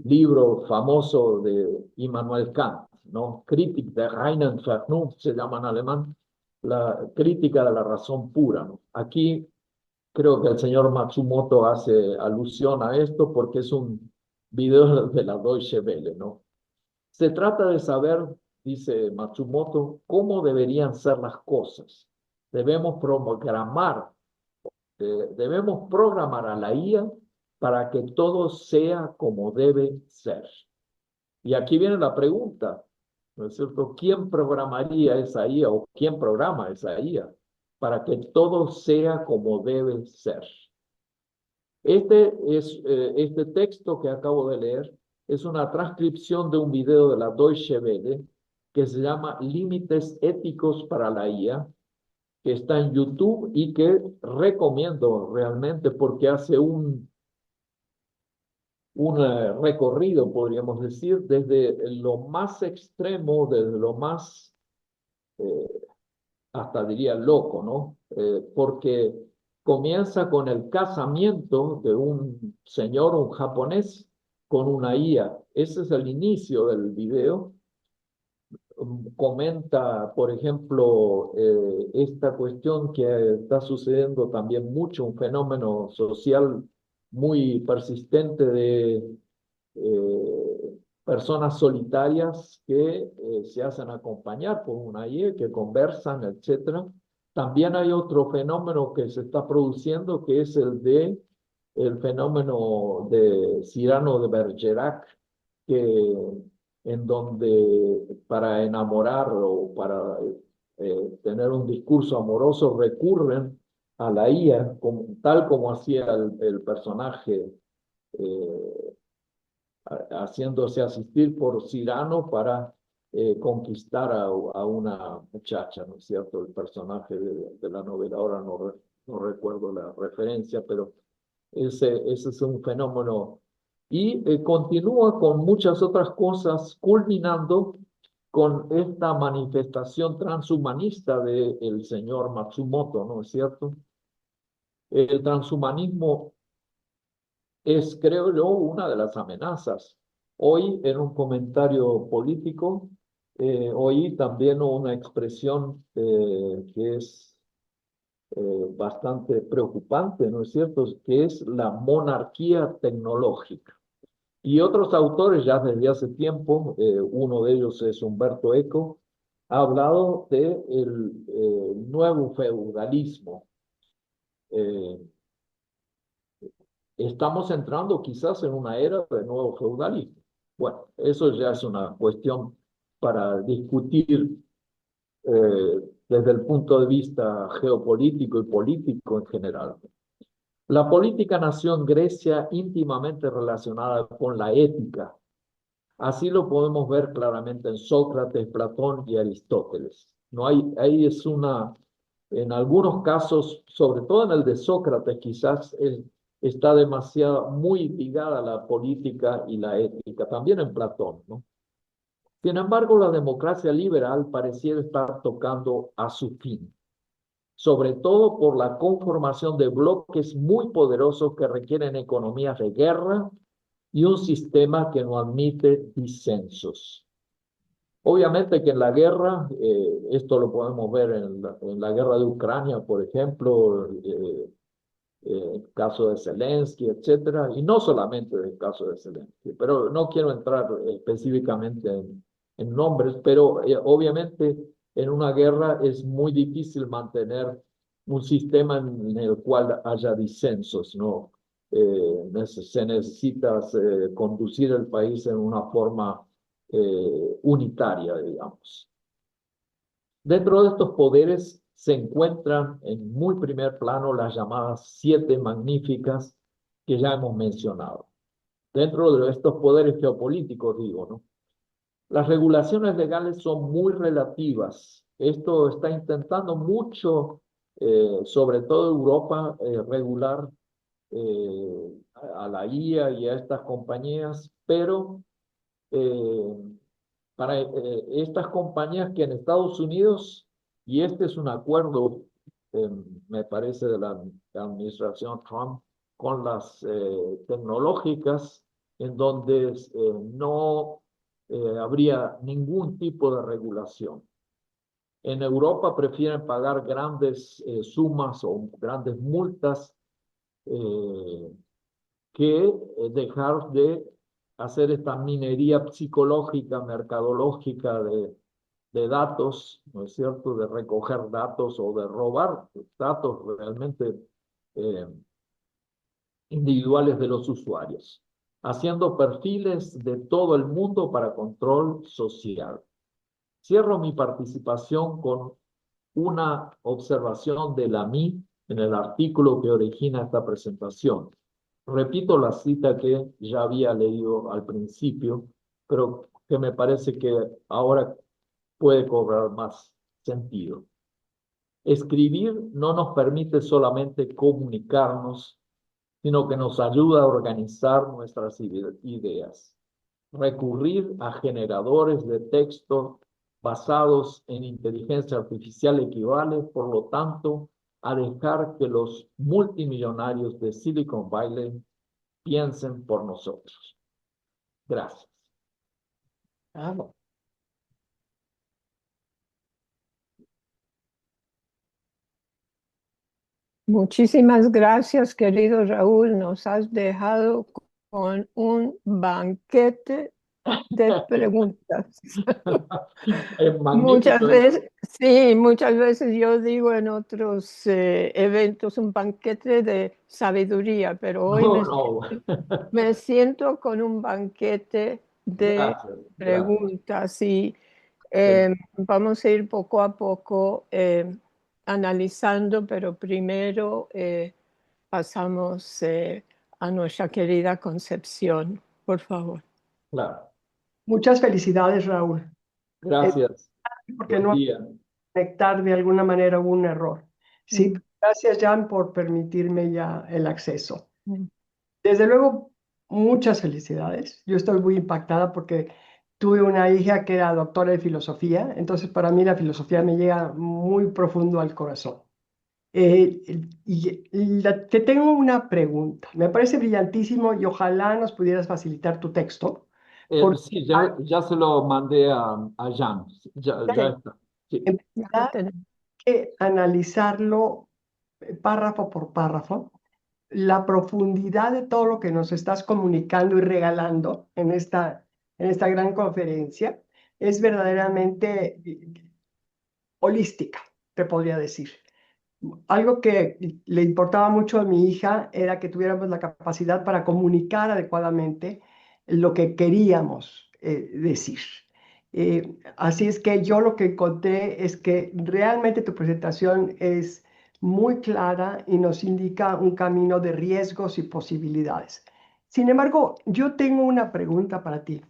libro famoso de Immanuel Kant, ¿no? Kritik der reinen Vernunft se llama en alemán, la crítica de la razón pura, ¿no? Aquí creo que el señor Matsumoto hace alusión a esto porque es un video de la Deutsche Welle, ¿no? Se trata de saber, dice Matsumoto, cómo deberían ser las cosas. Debemos debemos programar a la IA para que todo sea como debe ser. Y aquí viene la pregunta, ¿no es cierto? ¿Quién programaría esa IA o quién programa esa IA para que todo sea como debe ser? Este texto que acabo de leer es una transcripción de un video de la Deutsche Welle que se llama Límites éticos para la IA, que está en YouTube y que recomiendo realmente porque hace un recorrido, podríamos decir, desde lo más extremo, desde lo más, eh, hasta diría loco, ¿no? Porque comienza con el casamiento de un señor, un japonés, con una IA. Ese es el inicio del video. Comenta, por ejemplo, esta cuestión que está sucediendo también mucho, un fenómeno social muy persistente de personas solitarias que se hacen acompañar por una IA, que conversan, etcétera. También hay otro fenómeno que se está produciendo, que es el fenómeno de Cyrano de Bergerac, que en donde para enamorar o para tener un discurso amoroso recurren a la IA, tal como hacía el personaje haciéndose asistir por Cyrano para conquistar a una muchacha, ¿no es cierto? El personaje de la novela, ahora no recuerdo la referencia, pero ese es un fenómeno. Y continúa con muchas otras cosas, culminando con esta manifestación transhumanista del señor Matsumoto, ¿no es cierto? El transhumanismo es, creo yo, una de las amenazas. Hoy, en un comentario político, oí también una expresión que es bastante preocupante, ¿no es cierto?, que es la monarquía tecnológica. Y otros autores ya desde hace tiempo, uno de ellos es Humberto Eco, ha hablado de el nuevo feudalismo. Eh, Estamos entrando quizás en una era de nuevo feudalismo. Bueno, eso ya es una cuestión para discutir desde el punto de vista geopolítico y político en general. La política nació en Grecia íntimamente relacionada con la ética. Así lo podemos ver claramente en Sócrates, Platón y Aristóteles. No hay, ahí es en algunos casos, sobre todo en el de Sócrates, quizás está demasiado muy ligada a la política y la ética, también en Platón, ¿no? Sin embargo, la democracia liberal pareciera estar tocando a su fin, sobre todo por la conformación de bloques muy poderosos que requieren economías de guerra y un sistema que no admite disensos. Obviamente que en la guerra, esto lo podemos ver en la guerra de Ucrania, por ejemplo, el caso de Zelensky, etcétera, y no solamente el caso de Zelensky, pero no quiero entrar específicamente en nombres, pero obviamente en una guerra es muy difícil mantener un sistema en el cual haya disensos, ¿no? Se necesita conducir el país en una forma unitaria, digamos. Dentro de estos poderes se encuentran en muy primer plano las llamadas siete magníficas que ya hemos mencionado. Dentro de estos poderes geopolíticos, digo, ¿no? Las regulaciones legales son muy relativas. Esto está intentando mucho, sobre todo Europa, regular a la IA y a estas compañías, pero eh, para estas compañías que en Estados Unidos, y este es un acuerdo, me parece, de la administración Trump con las tecnológicas, en donde no habría ningún tipo de regulación. En Europa prefieren pagar grandes sumas o grandes multas eh, que dejar de hacer esta minería psicológica, mercadológica de datos, ¿no es cierto?, de recoger datos o de robar datos realmente eh, individuales de los usuarios, haciendo perfiles de todo el mundo para control social. Cierro mi participación con una observación de Lamy en el artículo que origina esta presentación. Repito la cita que ya había leído al principio, pero que me parece que ahora puede cobrar más sentido. Escribir no nos permite solamente comunicarnos, sino que nos ayuda a organizar nuestras ideas. Recurrir a generadores de texto basados en inteligencia artificial equivale, por lo tanto, a dejar que los multimillonarios de Silicon Valley piensen por nosotros. Gracias. Bravo. Muchísimas gracias, querido Raúl. Nos has dejado con un banquete de preguntas. Es Muchas magnífico. veces, sí, muchas veces yo digo en otros eventos un banquete de sabiduría, pero hoy No, no. me siento con un banquete de Gracias, gracias. preguntas y Eh, vamos a ir poco a poco analizando, pero primero pasamos a nuestra querida Concepción, por favor. Claro. Muchas felicidades, Raúl. Gracias. Porque Buen no día. conectar de alguna manera hubo un error. Sí, gracias, Jan, por permitirme ya el acceso. Mm. Desde luego, muchas felicidades. Yo estoy muy impactada porque tuve una hija que era doctora de filosofía, entonces para mí la filosofía me llega muy profundo al corazón. Te tengo una pregunta. Me parece brillantísimo y ojalá nos pudieras facilitar tu texto, porque Sí, ya se lo mandé a Jan. Ya está. Sí, en Ya lo verdad tenemos. que analizarlo párrafo por párrafo, la profundidad de todo lo que nos estás comunicando y regalando en esta gran conferencia es verdaderamente holística, te podría decir. Algo que le importaba mucho a mi hija era que tuviéramos la capacidad para comunicar adecuadamente lo que queríamos decir. Así es que yo lo que encontré es que realmente tu presentación es muy clara y nos indica un camino de riesgos y posibilidades. Sin embargo, yo tengo una pregunta para ti.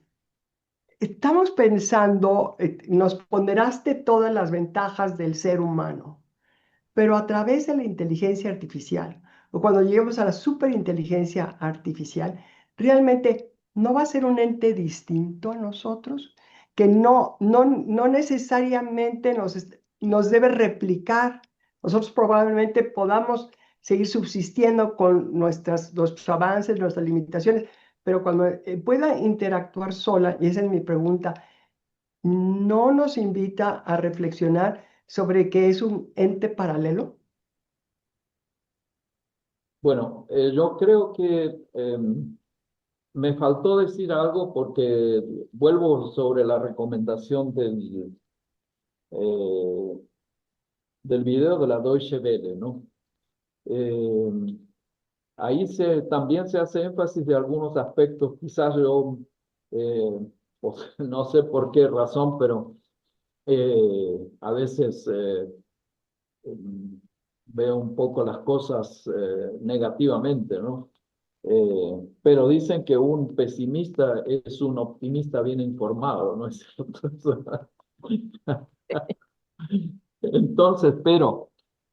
Estamos pensando, nos ponderaste todas las ventajas del ser humano, pero a través de la inteligencia artificial, o cuando lleguemos a la superinteligencia artificial, realmente no va a ser un ente distinto a nosotros, que no necesariamente nos debe replicar. Nosotros probablemente podamos seguir subsistiendo con nuestros avances, nuestras limitaciones, pero cuando pueda interactuar sola, y esa es mi pregunta, ¿no nos invita a reflexionar sobre que es un ente paralelo? Bueno, yo creo que me faltó decir algo porque vuelvo sobre la recomendación eh, del video de la Deutsche Welle, ¿no? Eh, Ahí también se hace énfasis de algunos aspectos, quizás yo, eh, pues, no sé por qué razón, pero a veces em, veo un poco las cosas negativamente, ¿no? Pero dicen que un pesimista es un optimista bien informado, ¿no es cierto? Entonces, pero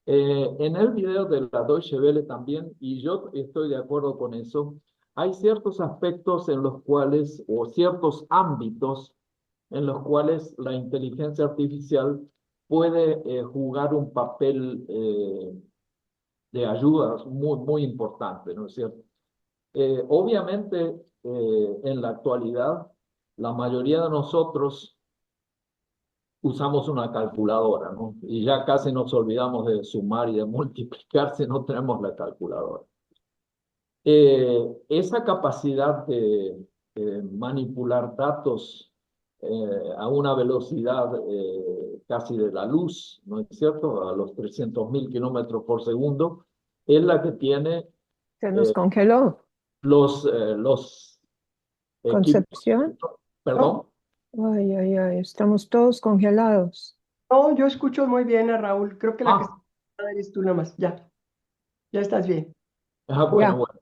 en el video de la Deutsche Welle también, y yo estoy de acuerdo con eso, hay ciertos aspectos en los cuales, o ciertos ámbitos en los cuales la inteligencia artificial puede jugar un papel de ayuda muy importante, ¿no es cierto? Obviamente, en la actualidad, la mayoría de nosotros usamos una calculadora, ¿no? Y ya casi nos olvidamos de sumar y de multiplicar si no tenemos la calculadora. Esa capacidad de manipular datos a una velocidad casi de la luz, ¿no es cierto? A los 300.000 kilómetros por segundo, es la que tiene Se nos eh, congeló. los equipos. Concepción. No, Perdón. Ay, ay, ay, estamos todos congelados. no, yo escucho muy bien a Raúl. Creo que la que está Ah, eres tú nomás. Ya, ya estás bien. bueno, Ya. bueno.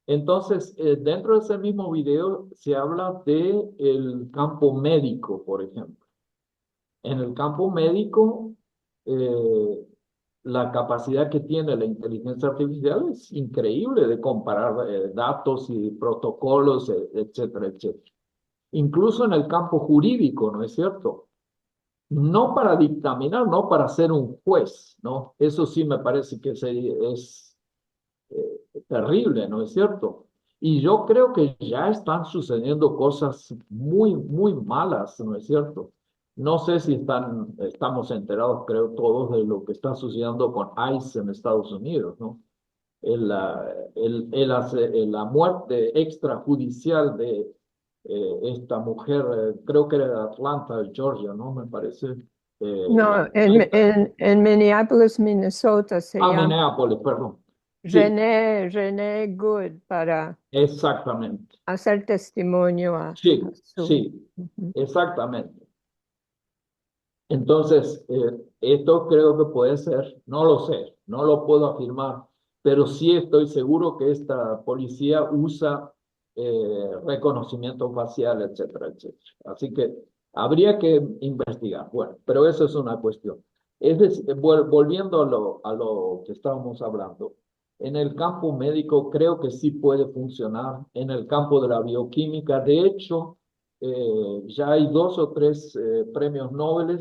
Entonces, dentro de ese mismo video se habla de el campo médico, por ejemplo. En el campo médico, eh, la capacidad que tiene la inteligencia artificial es increíble de comparar datos y protocolos, etcétera, etcétera. Incluso en el campo jurídico, ¿no es cierto? No para dictaminar, no para ser un juez, ¿no? Eso sí me parece que es terrible, ¿no es cierto? Y yo creo que ya están sucediendo cosas muy malas, ¿no es cierto? No sé si estamos enterados, creo todos, de lo que está sucediendo con ICE en Estados Unidos, ¿no? La muerte extrajudicial de esta mujer, creo que era de Atlanta, Georgia, ¿no? Me parece. La No, en Minneapolis, Minnesota se llama Minneapolis, perdón. Sí, René Good para exactamente. hacer testimonio a Sí, su. sí, Ujú. exactamente. Entonces, esto creo que puede ser, no lo sé, no lo puedo afirmar, pero sí estoy seguro que esta policía usa reconocimiento facial, etcétera, etcétera. Así que habría que investigar. Bueno, pero eso es una cuestión. Es decir, volviendo a lo que estábamos hablando, en el campo médico creo que sí puede funcionar, en el campo de la bioquímica, de hecho, ya hay dos o tres premios Nobel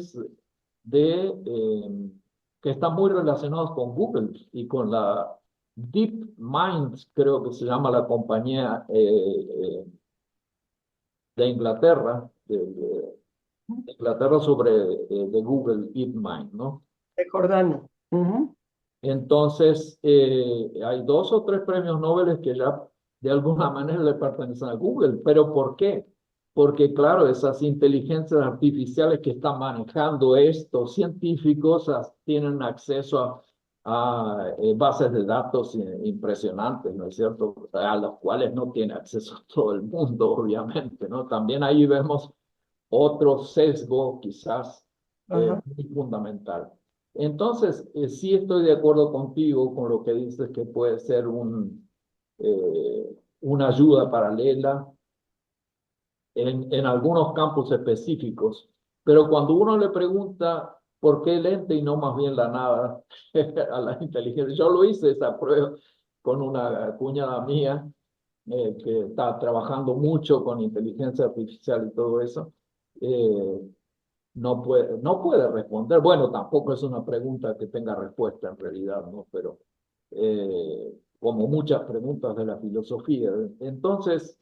que están muy relacionados con Google y con la DeepMind, creo que se llama la compañía de Inglaterra, de Inglaterra sobre de Google DeepMind, ¿no? De Jordano. Ujú. Entonces, hay dos o tres premios Nobel que ya de alguna manera le pertenecen a Google. ¿Pero por qué? Porque, claro, esas inteligencias artificiales que están manejando estos científicos tienen acceso a bases de datos impresionantes, ¿no es cierto? A los cuales no tiene acceso todo el mundo, obviamente, ¿no? También ahí vemos otro sesgo quizás Ajá. muy fundamental. Entonces, sí estoy de acuerdo contigo con lo que dices que puede ser una ayuda paralela en algunos campos específicos, pero cuando uno le pregunta por qué el ente y no más bien la nada a la inteligencia, yo lo hice esa prueba con una cuñada mía que está trabajando mucho con inteligencia artificial y todo eso. eh, no puede responder. Bueno, tampoco es una pregunta que tenga respuesta en realidad, ¿no? Pero como muchas preguntas de la filosofía. Entonces,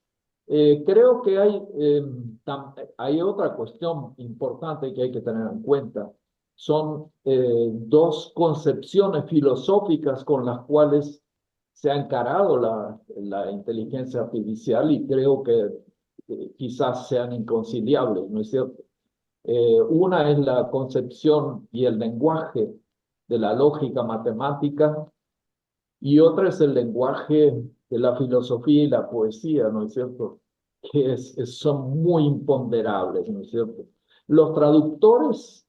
creo que hay otra cuestión importante que hay que tener en cuenta. son dos concepciones filosóficas con las cuales se ha encarado la inteligencia artificial y creo que quizás sean inconciliables, ¿no es cierto? Una es la concepción y el lenguaje de la lógica matemática y otra es el lenguaje de la filosofía y la poesía, ¿no es cierto? Que son muy imponderables, ¿no es cierto? Los traductores,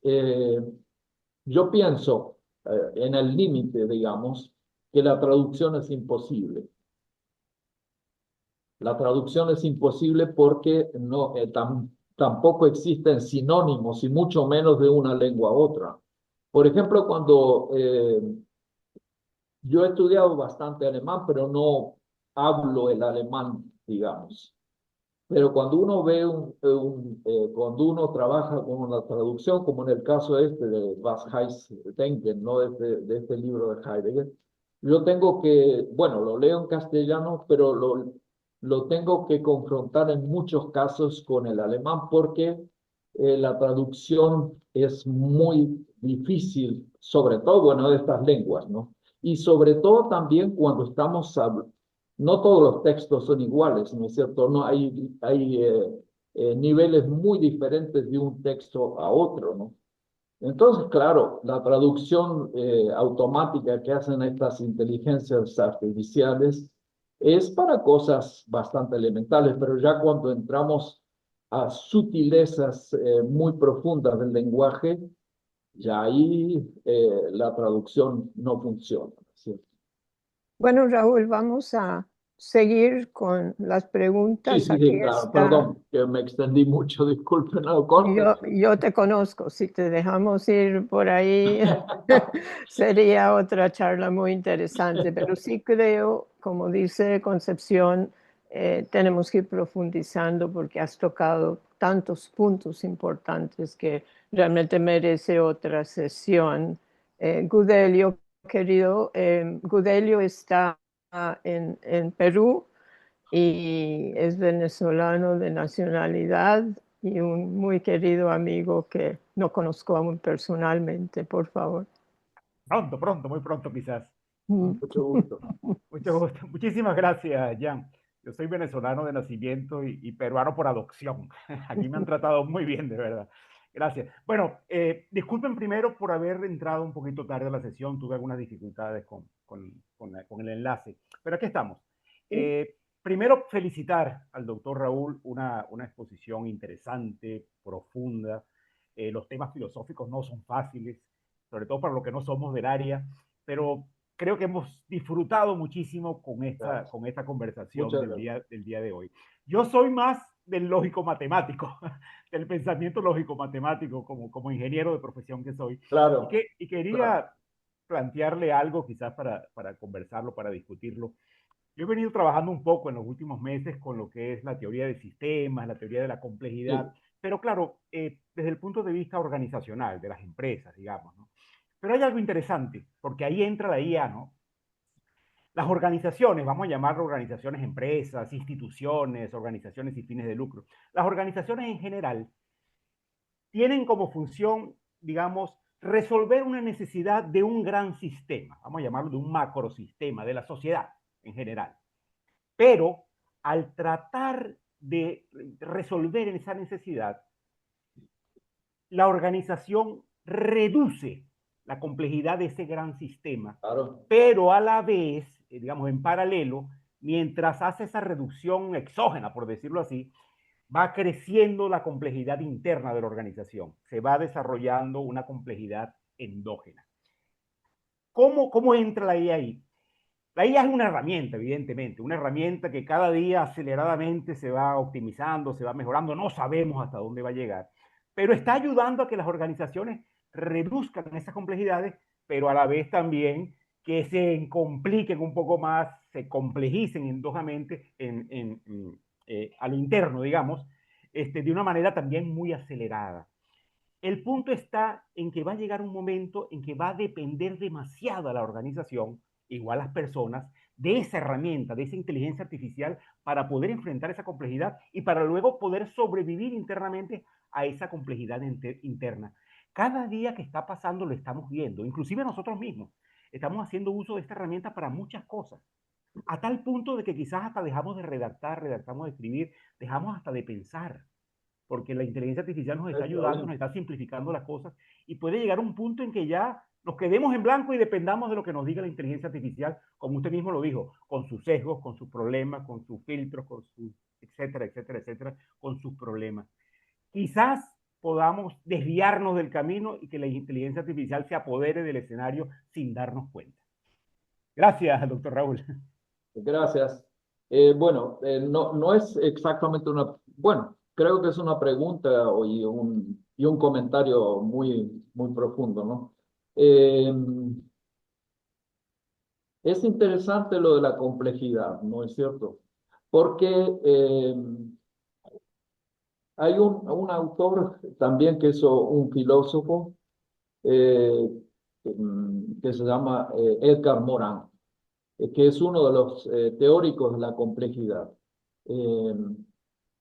yo pienso en el límite, digamos, que la traducción es imposible. La traducción es imposible porque no, tampoco existen sinónimos y mucho menos de una lengua a otra. Por ejemplo, cuando yo he estudiado bastante alemán, pero no hablo el alemán, digamos. Pero cuando uno ve cuando uno trabaja con una traducción, como en el caso este de Was heißt denken, ¿no? De este libro de Heidegger, yo tengo que, bueno, lo leo en castellano, pero lo tengo que confrontar en muchos casos con el alemán porque la traducción es muy difícil, sobre todo, bueno, de estas lenguas, ¿no? Y sobre todo también cuando estamos hablando, no todos los textos son iguales, ¿no es cierto? No, hay niveles muy diferentes de un texto a otro, ¿no? Entonces, claro, la traducción automática que hacen estas inteligencias artificiales es para cosas bastante elementales, pero ya cuando entramos a sutilezas muy profundas del lenguaje, ya ahí la traducción no funciona, ¿sí? Bueno, Raúl, vamos a seguir con las Sí, preguntas. sí, Aquí sí, claro. está. Perdón, que me extendí mucho, disculpen, no, corte. Yo te conozco, si te dejamos ir por ahí sería otra charla muy interesante, pero sí creo, como dice Concepción, tenemos que ir profundizando porque has tocado tantos puntos importantes que realmente merece otra sesión. Gudelio, querido, Gudelio está en Perú y es venezolano de nacionalidad y un muy querido amigo que no conozco aún personalmente, por favor. Pronto, pronto, muy pronto quizás. Mucho gusto. Mucho gusto. Muchísimas gracias, Jan. Yo soy venezolano de nacimiento y peruano por adopción. Aquí me han tratado muy bien, de verdad. Gracias. Bueno, disculpen primero por haber entrado un poquito tarde a la sesión. Tuve algunas dificultades con el enlace. Pero aquí estamos. Primero, felicitar al doctor Raúl, una exposición interesante, profunda. Los temas filosóficos no son fáciles, sobre todo para los que no somos del área, pero creo que hemos disfrutado muchísimo con esta conversación Muchas gracias. del día de hoy. Yo soy más del lógico matemático, del pensamiento lógico matemático, como ingeniero de profesión que soy. Claro, Y quería claro. plantearle algo quizás para conversarlo, para discutirlo. Yo he venido trabajando un poco en los últimos meses con lo que es la teoría de sistemas, la teoría de la complejidad, Sí, pero claro, desde el punto de vista organizacional, de las empresas, digamos, ¿no? Pero hay algo interesante, porque ahí entra la IA, ¿no? Las organizaciones, vamos a llamar organizaciones, empresas, instituciones, organizaciones sin fines de lucro. Las organizaciones en general tienen como función, digamos, resolver una necesidad de un gran sistema, vamos a llamarlo de un macrosistema, de la sociedad en general. Pero al tratar de resolver esa necesidad, la organización reduce la complejidad de ese gran sistema, claro. pero a la vez, digamos, en paralelo, mientras hace esa reducción exógena, por decirlo así, va creciendo la complejidad interna de la organización, se va desarrollando una complejidad endógena. ¿Cómo entra la IA ahí? La IA es una herramienta, evidentemente, una herramienta que cada día aceleradamente se va optimizando, se va mejorando, no sabemos hasta dónde va a llegar, pero está ayudando a que las organizaciones reduzcan esas complejidades, pero a la vez también que se compliquen un poco más, se complejicen endógenamente a lo interno, digamos, de una manera también muy acelerada. El punto está en que va a llegar un momento en que va a depender demasiado a la organización, igual las personas, de esa herramienta, de esa inteligencia artificial para poder enfrentar esa complejidad y para luego poder sobrevivir internamente a esa complejidad interna. Cada día que está pasando lo estamos viendo, inclusive nosotros mismos. Estamos haciendo uso de esta herramienta para muchas cosas, a tal punto de que quizás hasta dejamos de redactar, redactamos de escribir, dejamos hasta de pensar, porque la inteligencia artificial nos está ayudando, nos está simplificando las cosas y puede llegar a un punto en que ya nos quedemos en blanco y dependamos de lo que nos diga la inteligencia artificial, como usted mismo lo dijo, con sus sesgos, con sus problemas, con sus filtros, con sus etcétera, etcétera, etcétera, con sus problemas. Quizás podamos desviarnos del camino y que la inteligencia artificial se apodere del escenario sin darnos cuenta. Gracias, doctor Raúl. Gracias. Bueno, no es exactamente una, bueno, creo que es una pregunta y un comentario muy profundo, ¿no? Es interesante lo de la complejidad, ¿no es cierto? Porque hay un autor también que es un filósofo eh, que se llama Edgar Morin, que es uno de los teóricos de la complejidad. Eh,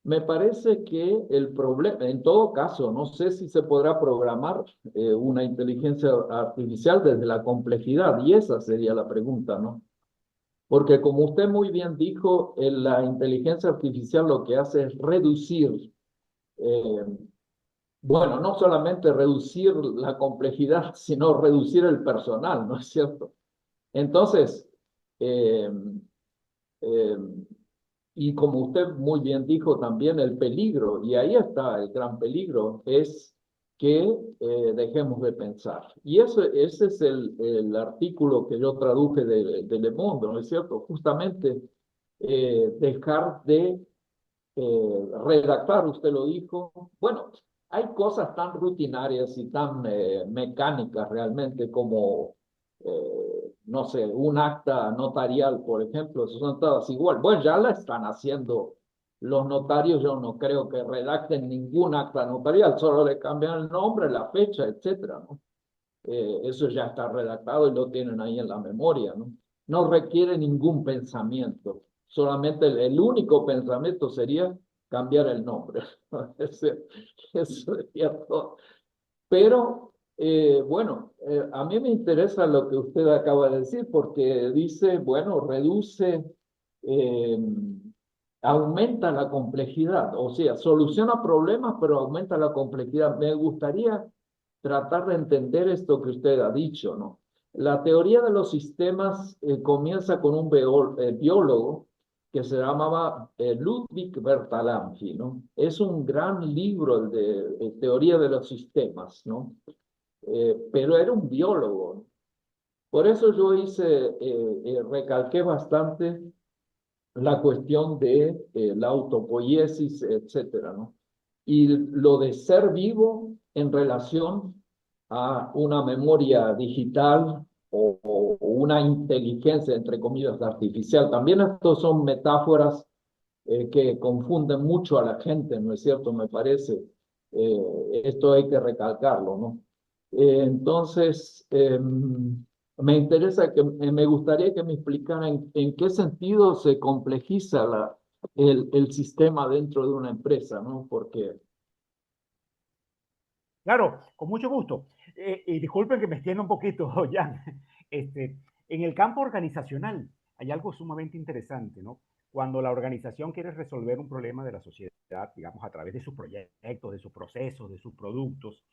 Me parece que el problema, en todo caso, no sé si se podrá programar una inteligencia artificial desde la complejidad, y esa sería la pregunta, ¿no? Porque como usted muy bien dijo, la inteligencia artificial lo que hace es reducir, eh, bueno, no solamente reducir la complejidad, sino reducir el personal, ¿no es cierto? Entonces, eh, eh, y como usted muy bien dijo también, el peligro, y ahí está el gran peligro, es que dejemos de pensar. Y ese es el artículo que yo traduje de Le Monde, ¿no es cierto? Justamente dejar de redactar, usted lo dijo. Bueno, hay cosas tan rutinarias y tan mecánicas realmente como, no sé, un acta notarial, por ejemplo, eso son todas igual. Bueno, ya la están haciendo los notarios, yo no creo que redacten ningún acta notarial, solo le cambian el nombre, la fecha, etcétera, ¿no? Eso ya está redactado y lo tienen ahí en la memoria, ¿no? No requiere ningún pensamiento, solamente el único pensamiento sería cambiar el nombre. Eso es cierto. Pero, bueno, a mí me interesa lo que usted acaba de decir, porque dice, bueno, reduce, eh, aumenta la complejidad, o sea, soluciona problemas, pero aumenta la complejidad. Me gustaría tratar de entender esto que usted ha dicho, ¿no? La teoría de los sistemas comienza con un biólogo que se llamaba Ludwig Bertalanffy, ¿no? Es un gran libro de teoría de los sistemas, ¿no? Pero era un biólogo, ¿no? Por eso yo recalqué bastante la cuestión de la autopoiesis, etcétera, ¿no? Y lo de ser vivo en relación a una memoria digital o una inteligencia, entre comillas, artificial. También estos son metáforas que confunden mucho a la gente, ¿no es cierto? Me parece. Esto hay que recalcarlo, ¿no? Entonces, me interesa me gustaría que me explicaran en qué sentido se complejiza el sistema dentro de una empresa, ¿no? Porque Claro, con mucho gusto. Y disculpen que me extienda un poquito, Jan. En el campo organizacional hay algo sumamente interesante, ¿no? Cuando la organización quiere resolver un problema de la sociedad, digamos, a través de sus proyectos, de sus procesos, de sus productos,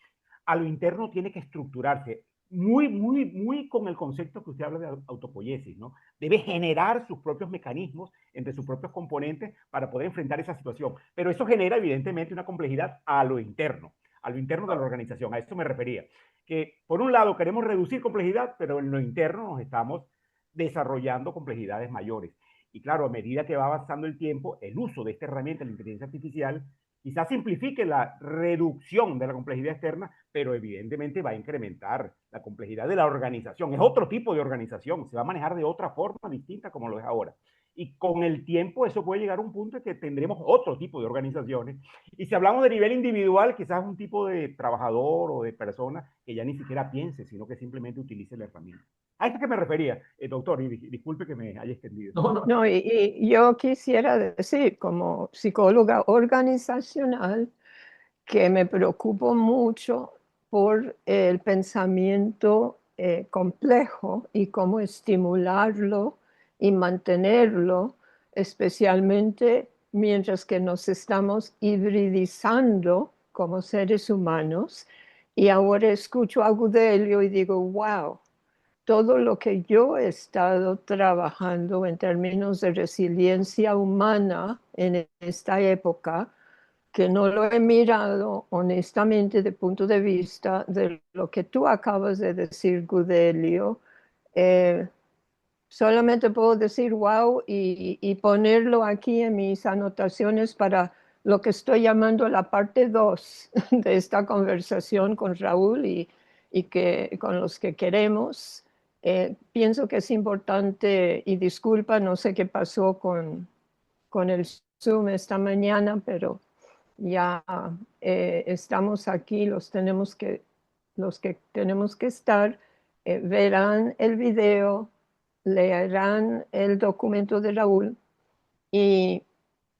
a lo interno tiene que estructurarse muy con el concepto que usted habla de autopoiesis, ¿no? Debe generar sus propios mecanismos entre sus propios componentes para poder enfrentar esa situación. Pero eso genera, evidentemente, una complejidad a lo interno de la organización. A esto me refería. Que, por un lado, queremos reducir complejidad, pero en lo interno nos estamos desarrollando complejidades mayores. Y claro, a medida que va avanzando el tiempo, el uso de esta herramienta, la inteligencia artificial, quizás simplifique la reducción de la complejidad externa, pero evidentemente va a incrementar la complejidad de la organización. Es otro tipo de organización, se va a manejar de otra forma distinta como lo es ahora. Y con el tiempo eso puede llegar a un punto en que tendremos otro tipo de organizaciones. Y si hablamos de nivel individual, quizás un tipo de trabajador o de persona que ya ni siquiera piense, sino que simplemente utilice la herramienta. A esto que me refería, doctor, y disculpe que me haya extendido. No, y yo quisiera decir, como psicóloga organizacional, que me preocupo mucho por el pensamiento complejo y cómo estimularlo y mantenerlo, especialmente mientras que nos estamos hibridizando como seres humanos. Y ahora escucho a Gudelio y digo, wow, todo lo que yo he estado trabajando en términos de resiliencia humana en esta época, que no lo he mirado honestamente de punto de vista de lo que tú acabas de decir, Gudelio. eh, Solamente puedo decir wow y ponerlo aquí en mis anotaciones para lo que estoy llamando la parte 2 de esta conversación con Raúl y que, con los que queremos. Pienso que es importante, y disculpa, no sé qué pasó con el Zoom esta mañana, pero ya estamos aquí, los que tenemos que estar, verán el video, leerán el documento de Raúl y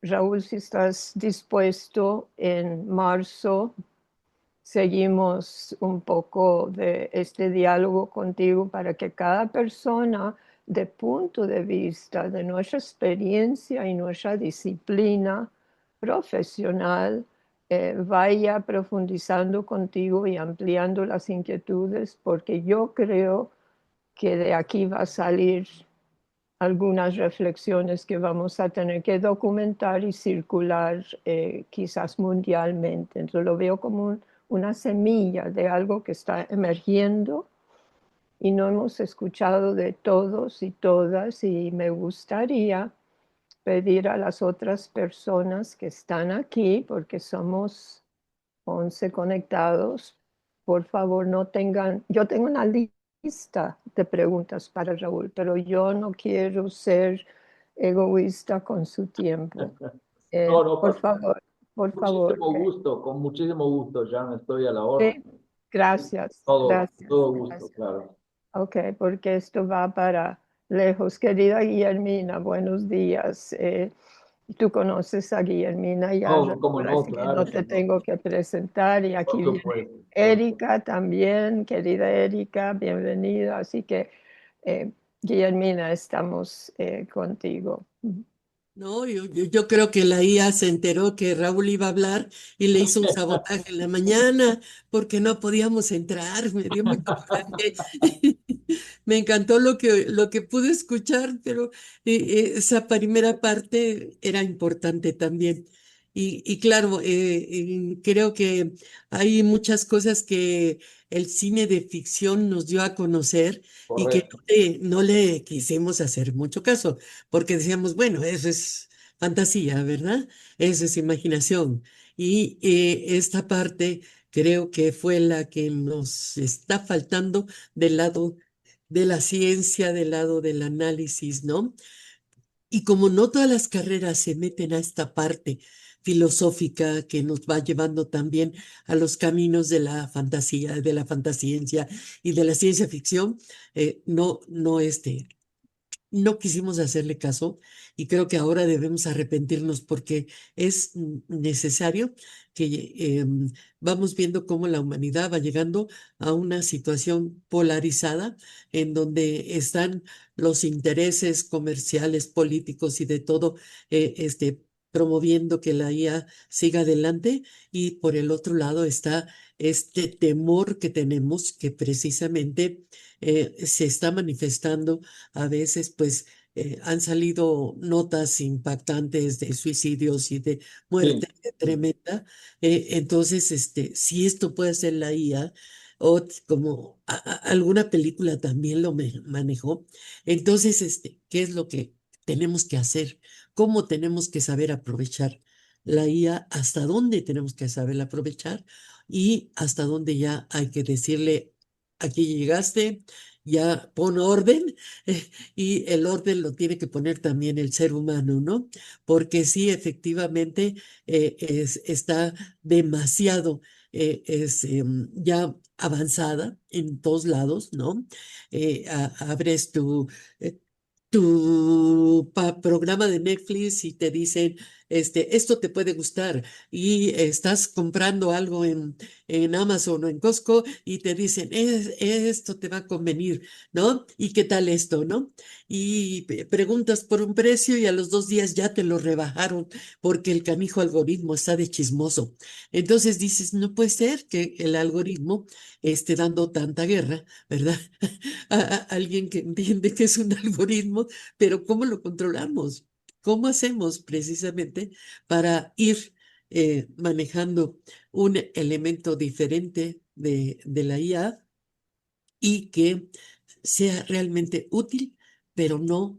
Raúl, si estás dispuesto, en marzo seguimos un poco de este diálogo contigo para que cada persona, de punto de vista de nuestra experiencia y nuestra disciplina profesional, vaya profundizando contigo y ampliando las inquietudes, porque yo creo que de aquí va a salir algunas reflexiones que vamos a tener que documentar y circular quizás mundialmente. Entonces lo veo como una semilla de algo que está emergiendo y no hemos escuchado de todos y todas, y me gustaría pedir a las otras personas que están aquí, porque somos 11 conectados, por favor no tengan, yo tengo una lista de preguntas para Raúl, pero yo no quiero ser egoísta con su tiempo. No, no, Por favor. con muchísimo gusto, Jan, estoy a la orden. Sí, gracias, gracias, Todo gusto, gracias. claro. Ok, porque esto va para lejos. Querida Guillermina, buenos días. Tú conoces a Guillermina y a No, cómo Raúl, no, así que no claro, te cómo no. tengo que presentar. Y aquí Por viene supuesto. Erika también, querida Erika, bienvenida. Así que, Guillermina, estamos contigo. No, yo creo que la IA se enteró que Raúl iba a hablar y le hizo un sabotaje en la mañana porque no podíamos entrar. Me dio mucho coraje. Me encantó lo que pude escuchar, pero esa primera parte era importante también. Y claro, creo que hay muchas cosas que el cine de ficción nos dio a conocer y que Correcto. no le quisimos hacer mucho caso porque decíamos, bueno, eso es fantasía, ¿verdad? Eso es imaginación. Y esta parte creo que fue la que nos está faltando del lado de la ciencia, del lado del análisis, ¿no? Y como no todas las carreras se meten a esta parte filosófica que nos va llevando también a los caminos de la fantasía, de la fantasciencia y de la ciencia ficción, no quisimos hacerle caso y creo que ahora debemos arrepentirnos porque es necesario que vamos viendo cómo la humanidad va llegando a una situación polarizada en donde están los intereses comerciales, políticos y de todo, promoviendo que la IA siga adelante y por el otro lado está este temor que tenemos que precisamente se está manifestando a veces, pues, han salido notas impactantes de suicidios y de Sí, muerte tremenda. Entonces, si esto puede ser la IA, o como alguna película también lo manejó, entonces, ¿qué es lo que tenemos que hacer? ¿Cómo tenemos que saber aprovechar la IA? ¿Hasta dónde tenemos que saber aprovechar? Y hasta dónde ya hay que decirle, aquí llegaste, ya pon orden, y el orden lo tiene que poner también el ser humano, ¿no? Porque sí, efectivamente, está demasiado, ya avanzada en todos lados, ¿no? Abres tu programa de Netflix y te dicen esto te puede gustar y estás comprando algo en Amazon o en Costco y te dicen, esto te va a convenir, ¿no? ¿Y qué tal esto, no? Y preguntas por un precio y a los 2 días ya te lo rebajaron porque el canijo algoritmo está de chismoso. Entonces dices, no puede ser que el algoritmo esté dando tanta guerra, ¿verdad? A alguien que entiende que es un algoritmo, pero ¿cómo lo controlamos? ¿Cómo hacemos precisamente para ir manejando un elemento diferente de la IA y que sea realmente útil, pero no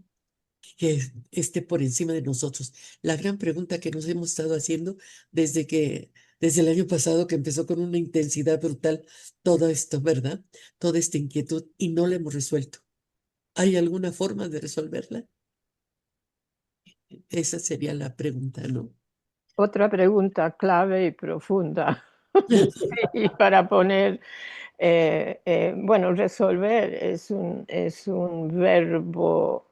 que esté por encima de nosotros? La gran pregunta que nos hemos estado haciendo desde el año pasado, que empezó con una intensidad brutal todo esto, ¿verdad? Toda esta inquietud y no la hemos resuelto. ¿Hay alguna forma de resolverla? Esa sería la pregunta, ¿no? Otra pregunta clave y profunda. Sí, para poner, bueno, resolver es un verbo.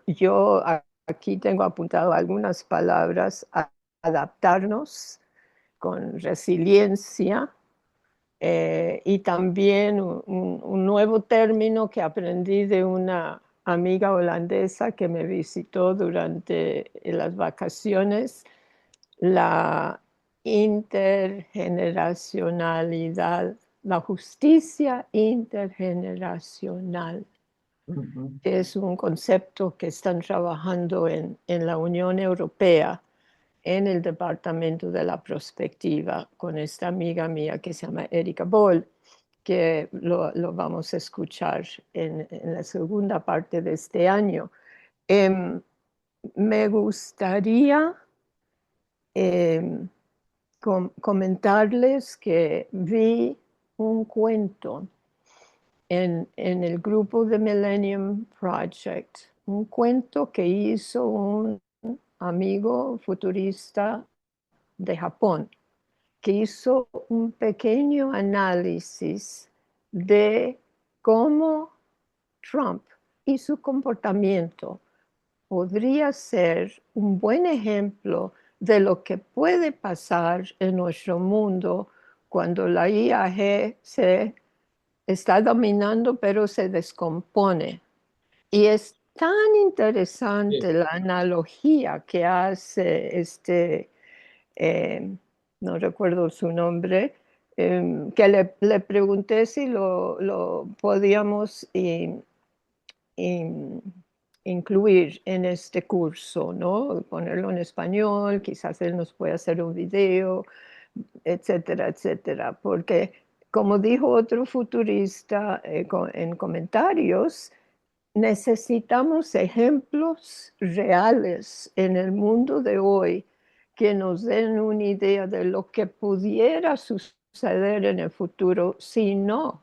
Yo aquí tengo apuntado algunas palabras: adaptarnos con resiliencia, y también un nuevo término que aprendí de una amiga holandesa que me visitó durante las vacaciones: la intergeneracionalidad, la justicia intergeneracional. Ujú. Es un concepto que están trabajando en la Unión Europea, en el Departamento de la Prospectiva, con esta amiga mía que se llama Erika Boll, que lo vamos a escuchar en la segunda parte de este año. Me gustaría em, comentarles que vi un cuento en el grupo de Millennium Project, un cuento que hizo un amigo futurista de Japón, que hizo un pequeño análisis de cómo Trump y su comportamiento podría ser un buen ejemplo de lo que puede pasar en nuestro mundo cuando la IAG se está dominando, pero se descompone. Y es tan interesante Sí, la analogía que hace eh, no recuerdo su nombre, que le pregunté si lo podíamos incluir en este curso, ¿no? Ponerlo en español, quizás él nos pueda hacer un video, etcétera, etcétera. Porque, como dijo otro futurista en comentarios, necesitamos ejemplos reales en el mundo de hoy que nos den una idea de lo que pudiera suceder en el futuro si no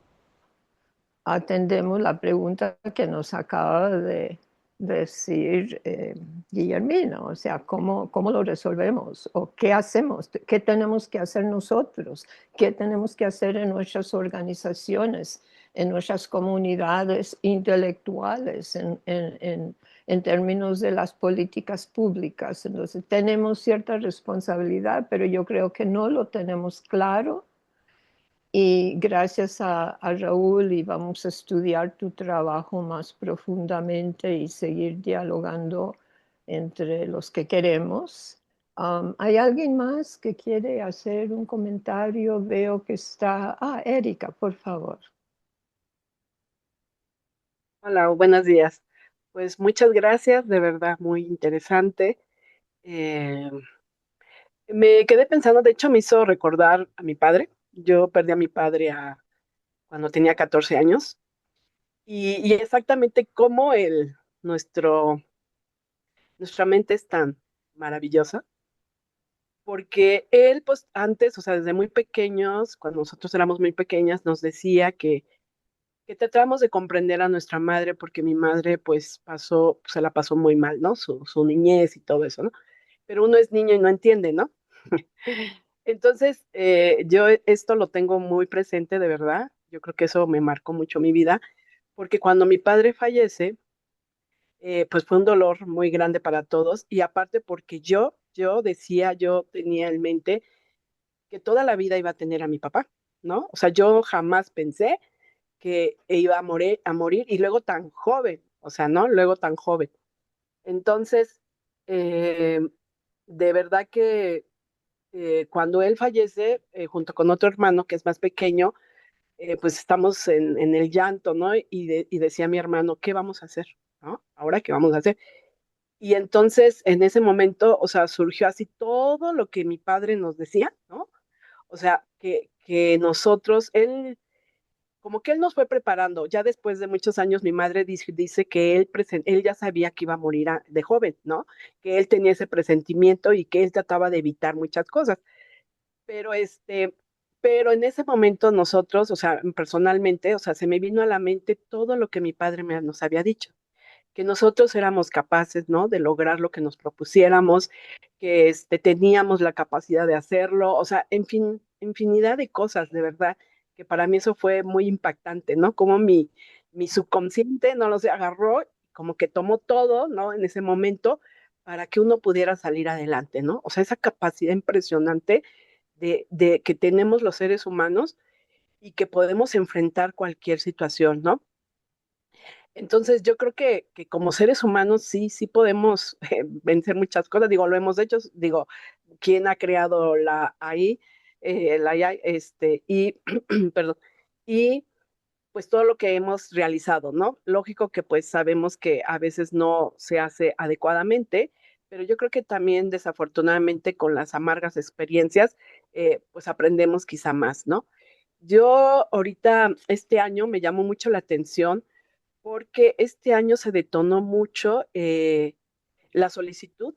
atendemos la pregunta que nos acaba de decir Guillermina, o sea, ¿cómo lo resolvemos? ¿O qué hacemos? ¿Qué tenemos que hacer nosotros? ¿Qué tenemos que hacer en nuestras organizaciones, en nuestras comunidades intelectuales, en términos de las políticas públicas? Entonces, tenemos cierta responsabilidad, pero yo creo que no lo tenemos claro. Y gracias a Raúl, y vamos a estudiar tu trabajo más profundamente y seguir dialogando entre los que queremos. ¿Hay alguien más que quiere hacer un comentario? Veo que está... Erika, por favor. Hola, buenos días. Pues muchas gracias, de verdad, muy interesante. Eh, Me quedé pensando, de hecho me hizo recordar a mi padre. Yo perdí a mi padre cuando tenía 14 años y exactamente cómo nuestra mente es tan maravillosa, porque él, pues antes, o sea, desde muy pequeños, cuando nosotros éramos muy pequeñas, nos decía que tratamos de comprender a nuestra madre porque mi madre pues se la pasó muy mal, ¿no? Su niñez y todo eso, ¿no? Pero uno es niño y no entiende, ¿no? Entonces, yo esto lo tengo muy presente de verdad. Yo creo que eso me marcó mucho mi vida, porque cuando mi padre fallece, pues fue un dolor muy grande para todos y aparte porque yo yo tenía en mente que toda la vida iba a tener a mi papá, ¿no? O sea, yo jamás pensé que iba a morir y luego tan joven, o sea, ¿no? Luego tan joven. Entonces, eh, de verdad que cuando él fallece, junto con otro hermano que es más pequeño, pues estamos en el llanto, ¿no? Y decía mi hermano, ¿qué vamos a hacer? ¿No? ¿Ahora qué vamos a hacer? Y entonces, en ese momento, o sea, surgió así todo lo que mi padre nos decía, ¿no? O sea, que nosotros, él, como que él nos fue preparando. Ya después de muchos años, mi madre dice que él ya sabía que iba a morir de joven, ¿no? Que él tenía ese presentimiento y que él trataba de evitar muchas cosas. Pero pero en ese momento nosotros, o sea, personalmente, o sea, se me vino a la mente todo lo que mi padre nos había dicho, que nosotros éramos capaces, ¿no? De lograr lo que nos propusiéramos, que teníamos la capacidad de hacerlo, o sea, en fin, infinidad de cosas, de verdad, que para mí eso fue muy impactante, ¿no? Como mi subconsciente, no lo sé, agarró, como que tomó todo, ¿no? En ese momento para que uno pudiera salir adelante, ¿no? O sea, esa capacidad impresionante de que tenemos los seres humanos y que podemos enfrentar cualquier situación, ¿no? Entonces, yo creo que como seres humanos sí podemos vencer muchas cosas. Digo, lo hemos hecho. Digo, ¿quién ha creado la AI? La AI, y, perdón, y pues todo lo que hemos realizado, ¿no? Lógico que pues sabemos que a veces no se hace adecuadamente, pero yo creo que también desafortunadamente con las amargas experiencias, pues aprendemos quizá más, ¿no? Yo ahorita, este año me llamó mucho la atención porque este año se detonó mucho la solicitud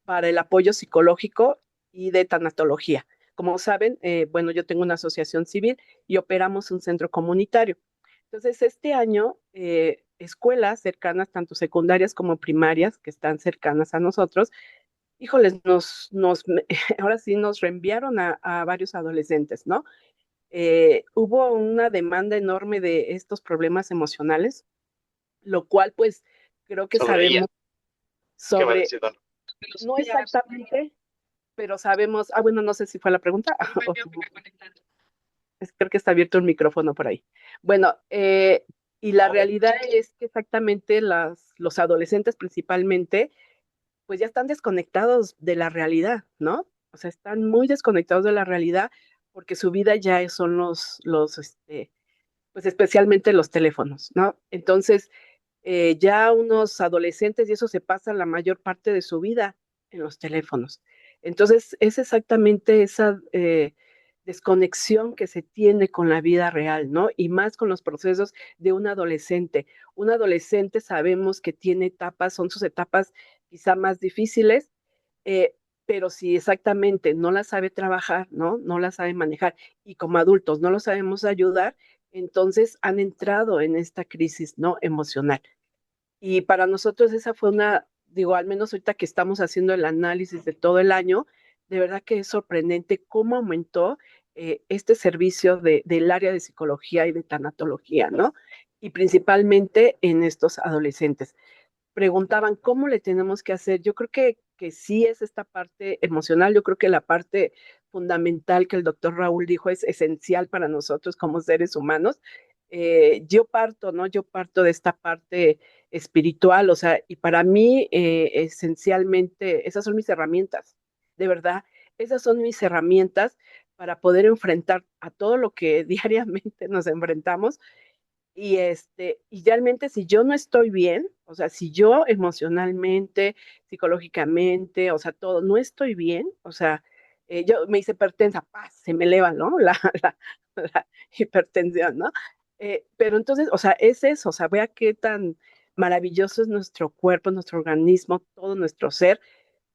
para el apoyo psicológico y de tanatología. Como saben, bueno, yo tengo una asociación civil y operamos un centro comunitario. Entonces, este año, escuelas cercanas, tanto secundarias como primarias, que están cercanas a nosotros, híjoles, ahora sí nos reenviaron a varios adolescentes, ¿no? Hubo una demanda enorme de estos problemas emocionales, lo cual pues creo que Sobre ella. sabemos ¿Qué va a sobre, decir, Don? no exactamente, pero sabemos, bueno, no sé si fue la pregunta, creo que está abierto el micrófono por ahí. Bueno, y la realidad es que exactamente los adolescentes principalmente, pues ya están desconectados de la realidad, ¿no? O sea, están muy desconectados de la realidad porque su vida ya son pues especialmente los teléfonos, ¿no? Entonces, ya unos adolescentes y eso se pasa la mayor parte de su vida en los teléfonos. Entonces, es exactamente esa desconexión que se tiene con la vida real, ¿no? Y más con los procesos de un adolescente. Un adolescente sabemos que tiene etapas, son sus etapas quizá más difíciles, eh, pero si exactamente no la sabe trabajar, ¿no? No la sabe manejar y como adultos no lo sabemos ayudar, entonces han entrado en esta crisis, ¿no? Emocional. Y para nosotros esa fue digo, al menos ahorita que estamos haciendo el análisis de todo el año, de verdad que es sorprendente cómo aumentó este servicio del área de psicología y de tanatología, ¿no? Y principalmente en estos adolescentes. Preguntaban cómo le tenemos que hacer. Yo creo que sí es esta parte emocional. Yo creo que la parte fundamental que el doctor Raúl dijo es esencial para nosotros como seres humanos. Yo parto, ¿no? Yo parto de esta parte espiritual, o sea, y para mí esencialmente esas son mis herramientas, de verdad, esas son mis herramientas para poder enfrentar a todo lo que diariamente nos enfrentamos y realmente si yo no estoy bien, o sea, si yo emocionalmente, psicológicamente, o sea, todo, no estoy bien, o sea, yo me hice hipertensa, ¡paz! Se me eleva, ¿no? La, la hipertensión, ¿no? Pero entonces, o sea, es eso, o sea, vea qué tan maravilloso es nuestro cuerpo, nuestro organismo, todo nuestro ser,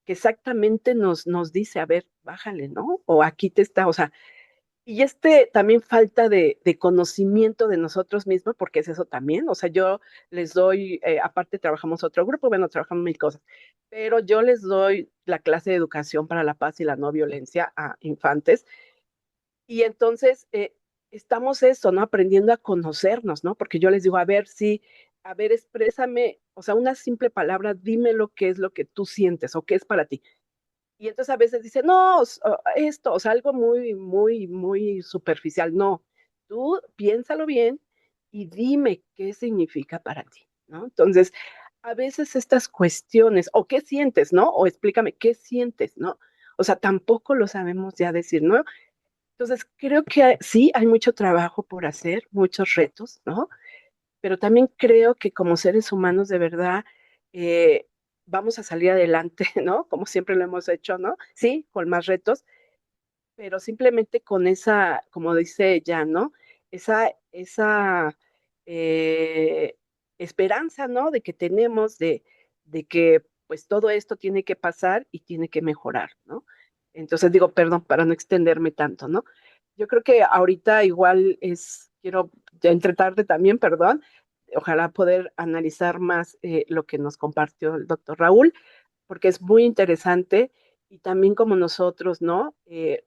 que exactamente nos dice, a ver, bájale, ¿no? O aquí te está, o sea, y también falta de conocimiento de nosotros mismos, porque es eso también, o sea, yo les doy, aparte trabajamos otro grupo, bueno, trabajamos mil cosas, pero yo les doy la clase de educación para la paz y la no violencia a infantes, y entonces estamos eso, ¿no? Aprendiendo a conocernos, ¿no? Porque yo les digo, a ver, sí, a ver, exprésame, o sea, una simple palabra, dime lo que es lo que tú sientes o qué es para ti. Y entonces a veces dice, no, esto, o sea, algo muy, muy, muy superficial. No, tú piénsalo bien y dime qué significa para ti, ¿no? Entonces, a veces estas cuestiones, o qué sientes, ¿no? O explícame qué sientes, ¿no? O sea, tampoco lo sabemos ya decir, ¿no? Entonces, creo que sí, hay mucho trabajo por hacer, muchos retos, ¿no? Pero también creo que como seres humanos de verdad eh, vamos a salir adelante, ¿no? Como siempre lo hemos hecho, ¿no? Sí, con más retos, pero simplemente con esa, como dice ella, ¿no? Esa eh, esperanza, ¿no? De que tenemos, de que pues todo esto tiene que pasar y tiene que mejorar, ¿no? Entonces digo, perdón, para no extenderme tanto, ¿no? Yo creo que ahorita igual quiero ya entre tarde también, perdón, ojalá poder analizar más lo que nos compartió el doctor Raúl, porque es muy interesante y también como nosotros, ¿no?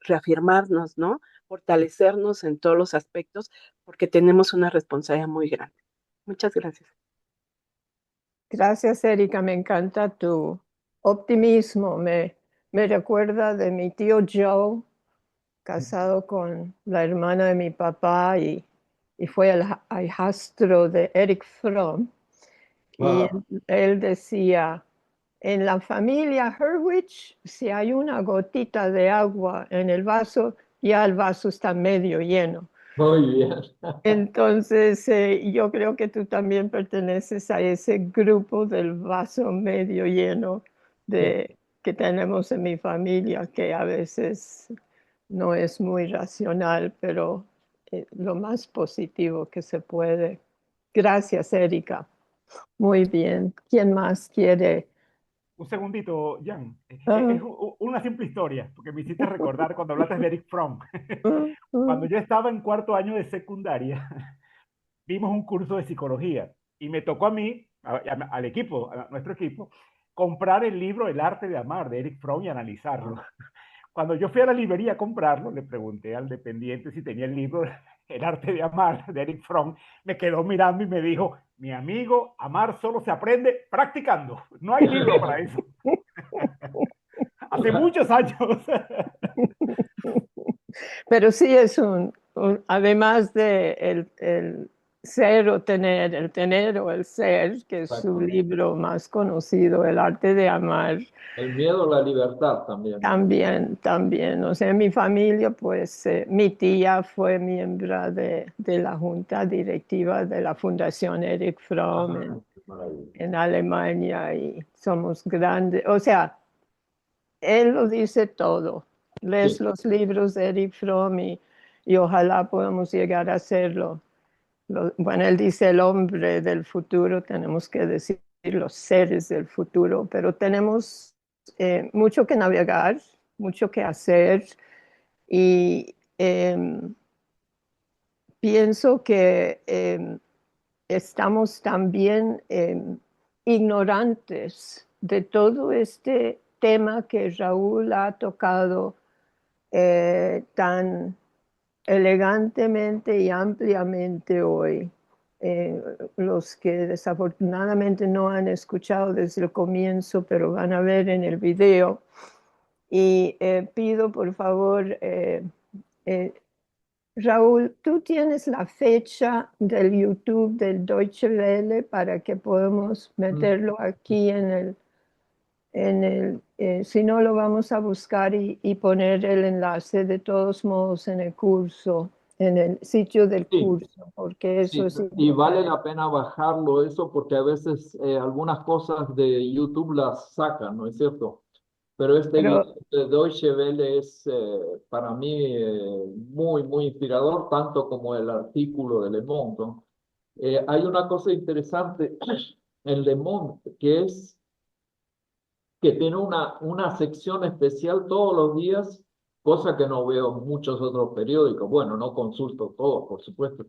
Reafirmarnos, ¿no? Fortalecernos en todos los aspectos, porque tenemos una responsabilidad muy grande. Muchas gracias. Gracias, Erika, me encanta tu optimismo. Me recuerda de mi tío Joe, casado con la hermana de mi papá y fue el hijastro de Eric Fromm. Y Ah, él decía, en la familia Hurwitz, si hay una gotita de agua en el vaso, ya el vaso está medio lleno. muy bien. Entonces, yo creo que tú también perteneces a ese grupo del vaso medio lleno que tenemos en mi familia, que a veces no es muy racional, pero lo más positivo que se puede. Gracias, Erika. Muy bien. ¿Quién más quiere? Un segundito, Jan. Ah, Es una simple historia, porque me hiciste recordar cuando hablaste de Eric Fromm. ah, Cuando ah. yo estaba en cuarto año de secundaria, vimos un curso de psicología y me tocó a mí, al equipo, a nuestro equipo, comprar el libro El arte de amar de Eric Fromm y analizarlo. Cuando yo fui a la librería a comprarlo, le pregunté al dependiente si tenía el libro El arte de amar de Eric Fromm. Me quedó mirando y me dijo, mi amigo, amar solo se aprende practicando. No hay libro para eso. Hace muchos años. Pero sí es además de el ser o tener, el tener o el ser, que es su Exacto. libro más conocido, El arte de amar, El miedo a la libertad también, ¿no? también. O sea, en mi familia, pues mi tía fue miembro de la junta directiva de la Fundación Eric Fromm Ajá, qué maravilla. en Alemania y somos grandes. O sea, él lo dice todo. Lees Sí, los libros de Eric Fromm y ojalá podamos llegar a hacerlo. Bueno, él dice el hombre del futuro, tenemos que decir los seres del futuro, pero tenemos mucho que navegar, mucho que hacer y pienso que estamos también ignorantes de todo este tema que Raúl ha tocado tan elegantemente y ampliamente hoy. Eh, los que desafortunadamente no han escuchado desde el comienzo, pero van a ver en el video. Y pido por favor, eh, Raúl, ¿tú tienes la fecha del YouTube del Deutsche Welle para que podamos mm, meterlo aquí si no lo vamos a buscar y poner el enlace de todos modos en el curso, en el sitio del sí, curso, porque eso sí. es Y vale importante. la pena bajarlo eso porque a veces algunas cosas de YouTube las sacan, ¿no es cierto? Pero este Pero, video de Deutsche Welle es para mí muy, muy inspirador, tanto como el artículo de Le Monde, ¿no? Hay una cosa interesante en Le Monde que es que tiene una sección especial todos los días, cosa que no veo en muchos otros periódicos. Bueno, no consulto todo, por supuesto,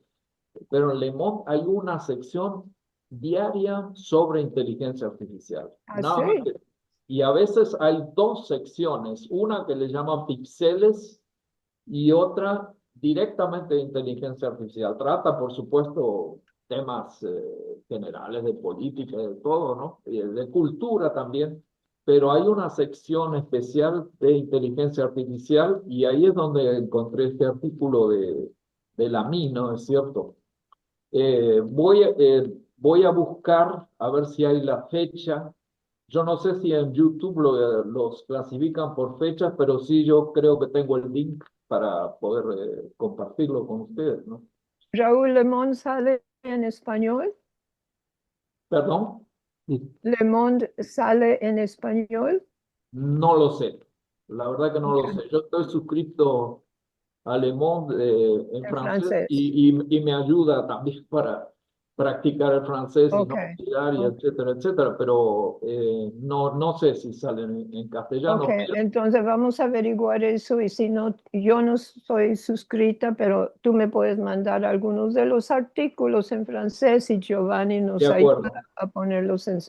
pero en Le Monde hay una sección diaria sobre inteligencia artificial. Nada más así, que, y a veces hay dos secciones, una que le llaman pixeles y otra directamente de inteligencia artificial. Trata, por supuesto, temas generales de política, de todo, ¿no? Y de cultura también, pero hay una sección especial de inteligencia artificial y ahí es donde encontré este artículo de la MI, ¿no es cierto? Voy a buscar a ver si hay la fecha. Yo no sé si en YouTube los clasifican por fechas, pero sí yo creo que tengo el link para poder compartirlo con ustedes, ¿no? Raúl Le Monde sale en español. ¿Perdón? Le Monde sale en español. No lo sé. La verdad que no lo Ya, sé. Yo estoy suscrito a Le Monde en en francés francés. y me ayuda también para practicar el francés y Ok, no olvidar y ok. etcétera, pero no sé si salen en Ok, castellano. entonces vamos a averiguar eso y si no, yo no soy suscrita, pero tú me puedes mandar algunos de los artículos en francés y Giovanni De nos ayuda acuerdo, a ponerlos en...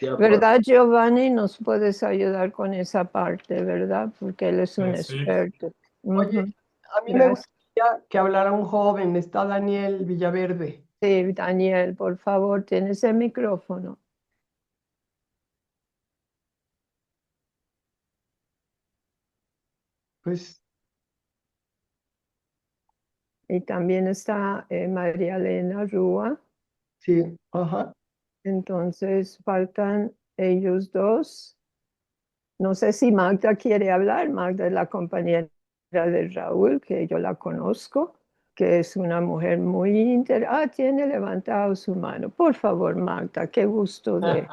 de acuerdo. ¿Verdad, Giovanni? Nos puedes ayudar con esa parte, ¿verdad? Porque él es un Sí. experto. Oye, Ujú. a mí me Gracias. gustaría que hablara un joven, está Daniel Villaverde. Sí, Daniel, por favor, tienes el micrófono. Pues Y también está María Elena Rúa. sí, ajá. Entonces faltan ellos dos. No sé si Magda quiere hablar. Magda es la compañera de Raúl, que yo la conozco, que es una mujer muy tiene levantado su mano. Por favor, Magda, qué gusto de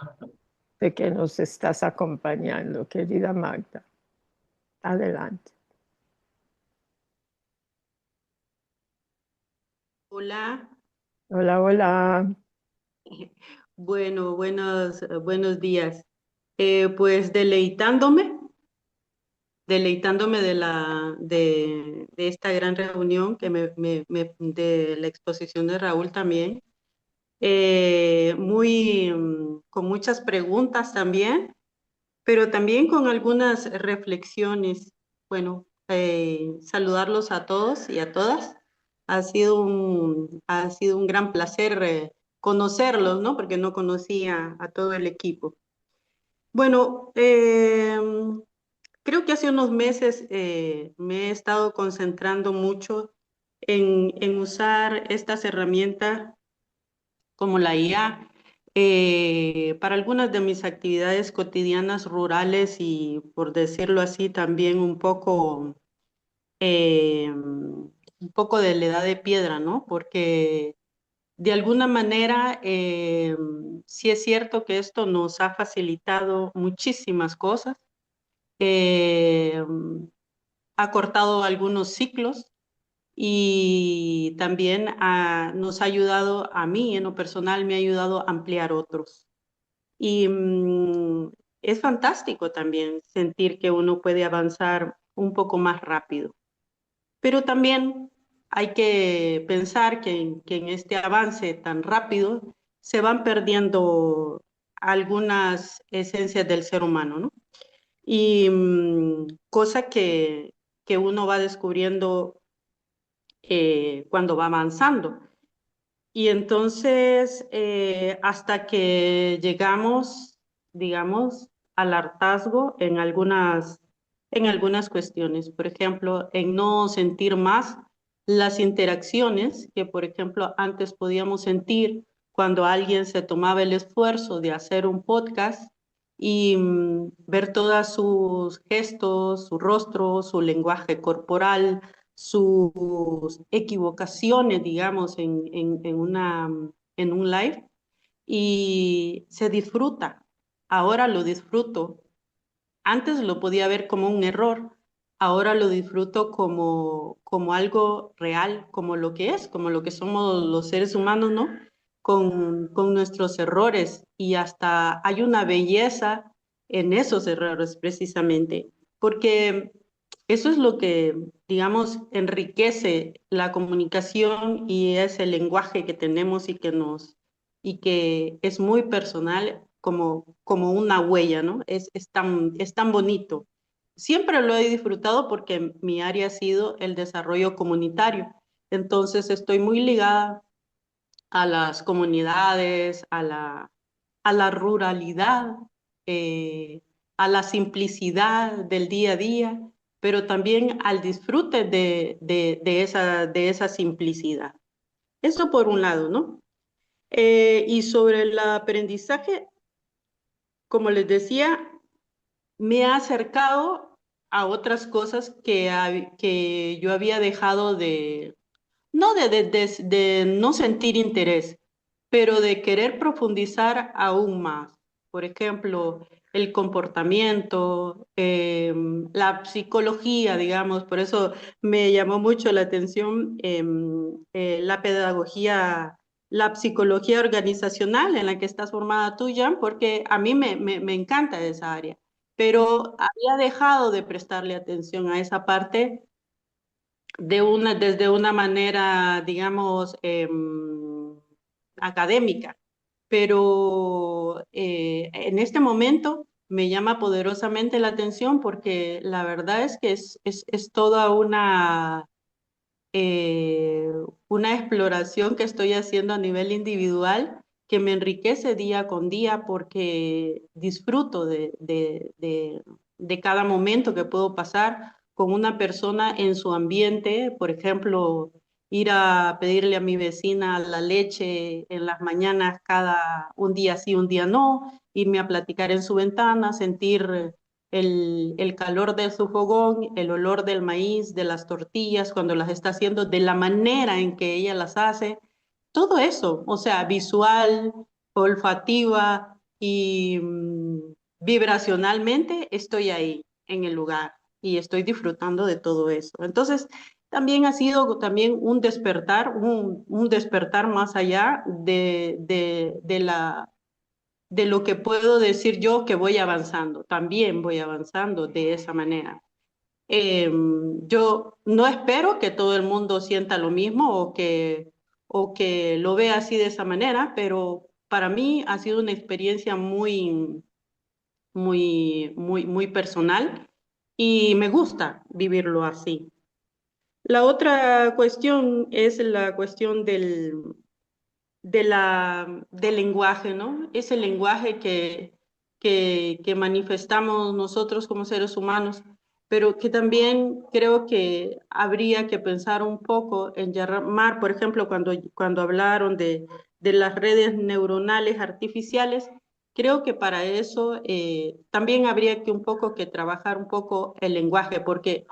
que nos estás acompañando, querida Magda. Adelante. Hola, Hola, hola. bueno, buenos días. Pues deleitándome de esta gran reunión de la exposición de Raúl también, con muchas preguntas también, pero también con algunas reflexiones. Bueno, saludarlos a todos y a todas. Ha sido un gran placer conocerlos, ¿no? Porque no conocía a todo el equipo. Bueno, creo que hace unos meses me he estado concentrando mucho en usar estas herramientas como la IA para algunas de mis actividades cotidianas rurales y, por decirlo así, también un poco de la edad de piedra, ¿no? Porque de alguna manera sí es cierto que esto nos ha facilitado muchísimas cosas, eh, ha cortado algunos ciclos y también nos ha ayudado, a mí en lo personal, me ha ayudado a ampliar otros. Y es fantástico también sentir que uno puede avanzar un poco más rápido. Pero también hay que pensar que en este avance tan rápido se van perdiendo algunas esencias del ser humano, ¿no? Y cosa que uno va descubriendo cuando va avanzando. Y entonces, hasta que llegamos, digamos, al hartazgo en algunas cuestiones. Por ejemplo, en no sentir más las interacciones que, por ejemplo, antes podíamos sentir cuando alguien se tomaba el esfuerzo de hacer un podcast y ver todos sus gestos, su rostro, su lenguaje corporal, sus equivocaciones, digamos, en un live y se disfruta. Ahora lo disfruto. Antes lo podía ver como un error, ahora lo disfruto como algo real, como lo que es, como lo que somos los seres humanos, ¿no? Con nuestros errores y hasta hay una belleza en esos errores precisamente, porque eso es lo que, digamos, enriquece la comunicación y es el lenguaje que tenemos y que es muy personal como una huella, ¿no? Es tan bonito. Siempre lo he disfrutado porque mi área ha sido el desarrollo comunitario. Entonces estoy muy ligada a las comunidades, a la ruralidad, eh, a la simplicidad del día a día, pero también al disfrute de esa simplicidad. Eso por un lado, ¿no? Y sobre el aprendizaje, como les decía, me ha acercado a otras cosas que yo había dejado no de no sentir interés, pero de querer profundizar aún más. Por ejemplo, el comportamiento, la psicología, digamos, por eso me llamó mucho la atención la pedagogía, la psicología organizacional en la que estás formada tú, Jan, porque a mí me encanta esa área, pero había dejado de prestarle atención a esa parte desde una manera, digamos, académica, pero en este momento me llama poderosamente la atención porque la verdad es que es toda una exploración que estoy haciendo a nivel individual que me enriquece día con día porque disfruto de cada momento que puedo pasar con una persona en su ambiente, por ejemplo, ir a pedirle a mi vecina la leche en las mañanas un día sí, un día no, irme a platicar en su ventana, sentir el calor de su fogón, el olor del maíz, de las tortillas, cuando las está haciendo, de la manera en que ella las hace, todo eso, o sea, visual, olfativa y vibracionalmente estoy ahí en el lugar y estoy disfrutando de todo eso. Entonces, también ha sido también un despertar, un despertar más allá de lo que puedo decir yo que voy avanzando. También voy avanzando de esa manera. Yo no espero que todo el mundo sienta lo mismo o que lo vea así de esa manera, pero para mí ha sido una experiencia muy personal y me gusta vivirlo así. La otra cuestión es la cuestión del lenguaje, ¿no? Ese lenguaje que manifestamos nosotros como seres humanos, pero que también creo que habría que pensar un poco en llamar, por ejemplo, cuando hablaron de las redes neuronales artificiales, creo que para eso también habría que un poco que trabajar un poco el lenguaje, porque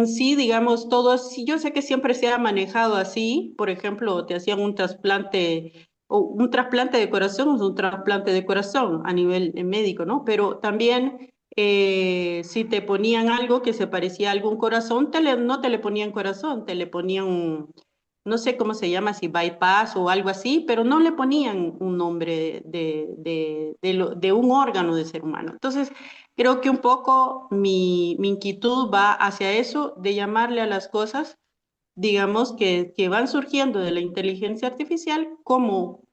sí, digamos, sí, yo sé que siempre se ha manejado así, por ejemplo, te hacían un trasplante, o un trasplante de corazón es un trasplante de corazón a nivel médico, ¿no? Pero también si te ponían algo que se parecía a algún corazón, no te le ponían corazón, te le ponían, no sé cómo se llama, si bypass o algo así, pero no le ponían un nombre de un órgano de ser humano. Entonces, creo que un poco mi inquietud va hacia eso, de llamarle a las cosas, digamos, que van surgiendo de la inteligencia artificial, cómo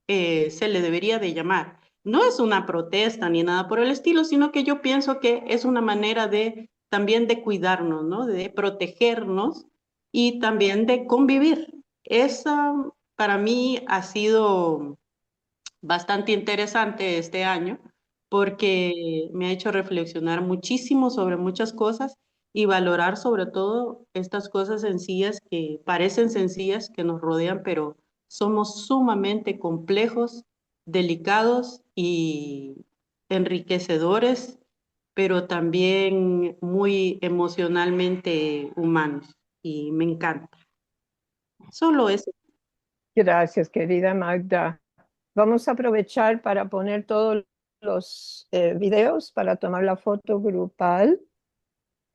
se le debería de llamar. No es una protesta ni nada por el estilo, sino que yo pienso que es una manera también de cuidarnos, ¿no? De protegernos y también de convivir. Esa para mí ha sido bastante interesante este año porque me ha hecho reflexionar muchísimo sobre muchas cosas y valorar sobre todo estas cosas sencillas que parecen sencillas que nos rodean, pero somos sumamente complejos, delicados y enriquecedores, pero también muy emocionalmente humanos y me encanta. Solo eso. Gracias, querida Magda. Vamos a aprovechar para poner todos los videos para tomar la foto grupal.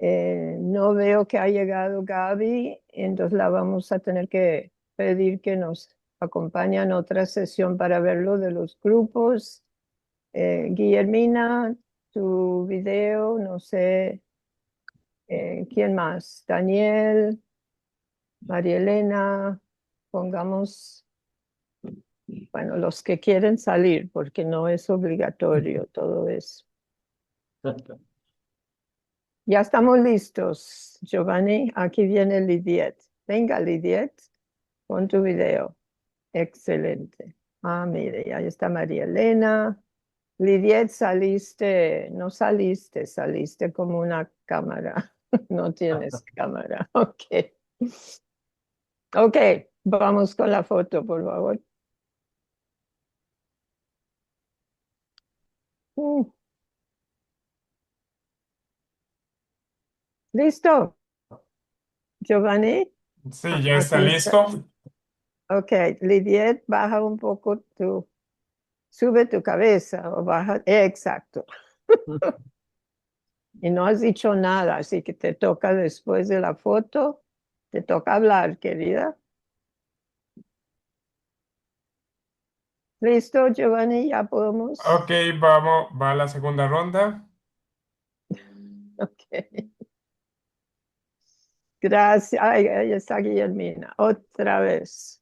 No veo que ha llegado Gaby, entonces la vamos a tener que pedir que nos acompañe en otra sesión para verlo de los grupos. Guillermina, tu video, no sé, ¿quién más? Daniel, María Elena, pongamos, bueno, los que quieren salir, porque no es obligatorio todo eso. Ya estamos listos, Giovanni. Aquí viene Lidiet. Venga, Lidiet, con tu video. Excelente. Ah, mire, ahí está María Elena. Lidiet, saliste, no saliste, saliste como una cámara. No tienes cámara. Ok. Ok, vamos con la foto, por favor. Mm, ¿Listo? Giovanni. Sí, ya está Aquí está. listo. Ok, Lidiet, baja un poco sube tu cabeza o baja, exacto. Y no has dicho nada, así que te toca después de la foto, te toca hablar, querida. ¿Listo, Giovanni? Ya podemos. Ok, vamos, va la segunda ronda. Ok. Gracias. Ay, ahí está Guillermina. Otra vez.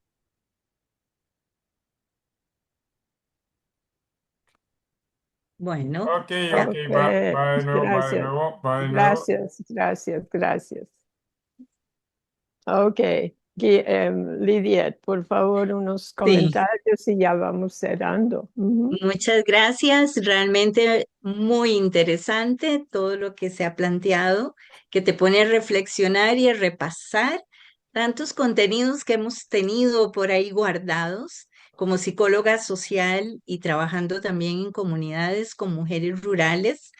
Bueno, Ok, ok, Ok. va de nuevo, va de Gracias. nuevo, va de nuevo. Gracias, gracias, gracias. Ok. Lidiet, por favor, unos sí, comentarios y ya vamos cerrando. Ujú. muchas gracias. Realmente muy interesante todo lo que se ha planteado, que te pone a reflexionar y a repasar tantos contenidos que hemos tenido por ahí guardados como psicóloga social y trabajando también en comunidades con mujeres rurales.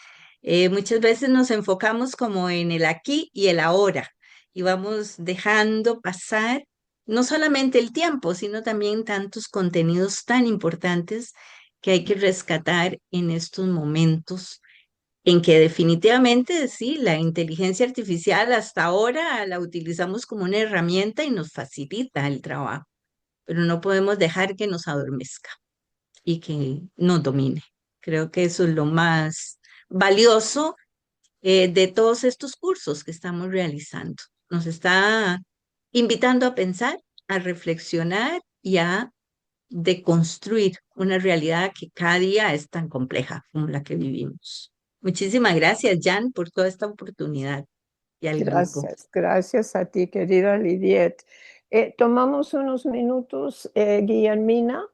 Muchas veces nos enfocamos como en el aquí y el ahora y vamos dejando pasar no solamente el tiempo, sino también tantos contenidos tan importantes que hay que rescatar en estos momentos en que definitivamente sí, la inteligencia artificial hasta ahora la utilizamos como una herramienta y nos facilita el trabajo, pero no podemos dejar que nos adormezca y que nos domine. Creo que eso es lo más valioso de todos estos cursos que estamos realizando. Nos está invitando a pensar, a reflexionar y a deconstruir una realidad que cada día es tan compleja como la que vivimos. Muchísimas gracias, Jan, por toda esta oportunidad y al grupo. Gracias, gracias a ti, querida Lidiet. Tomamos unos minutos, Guillermina,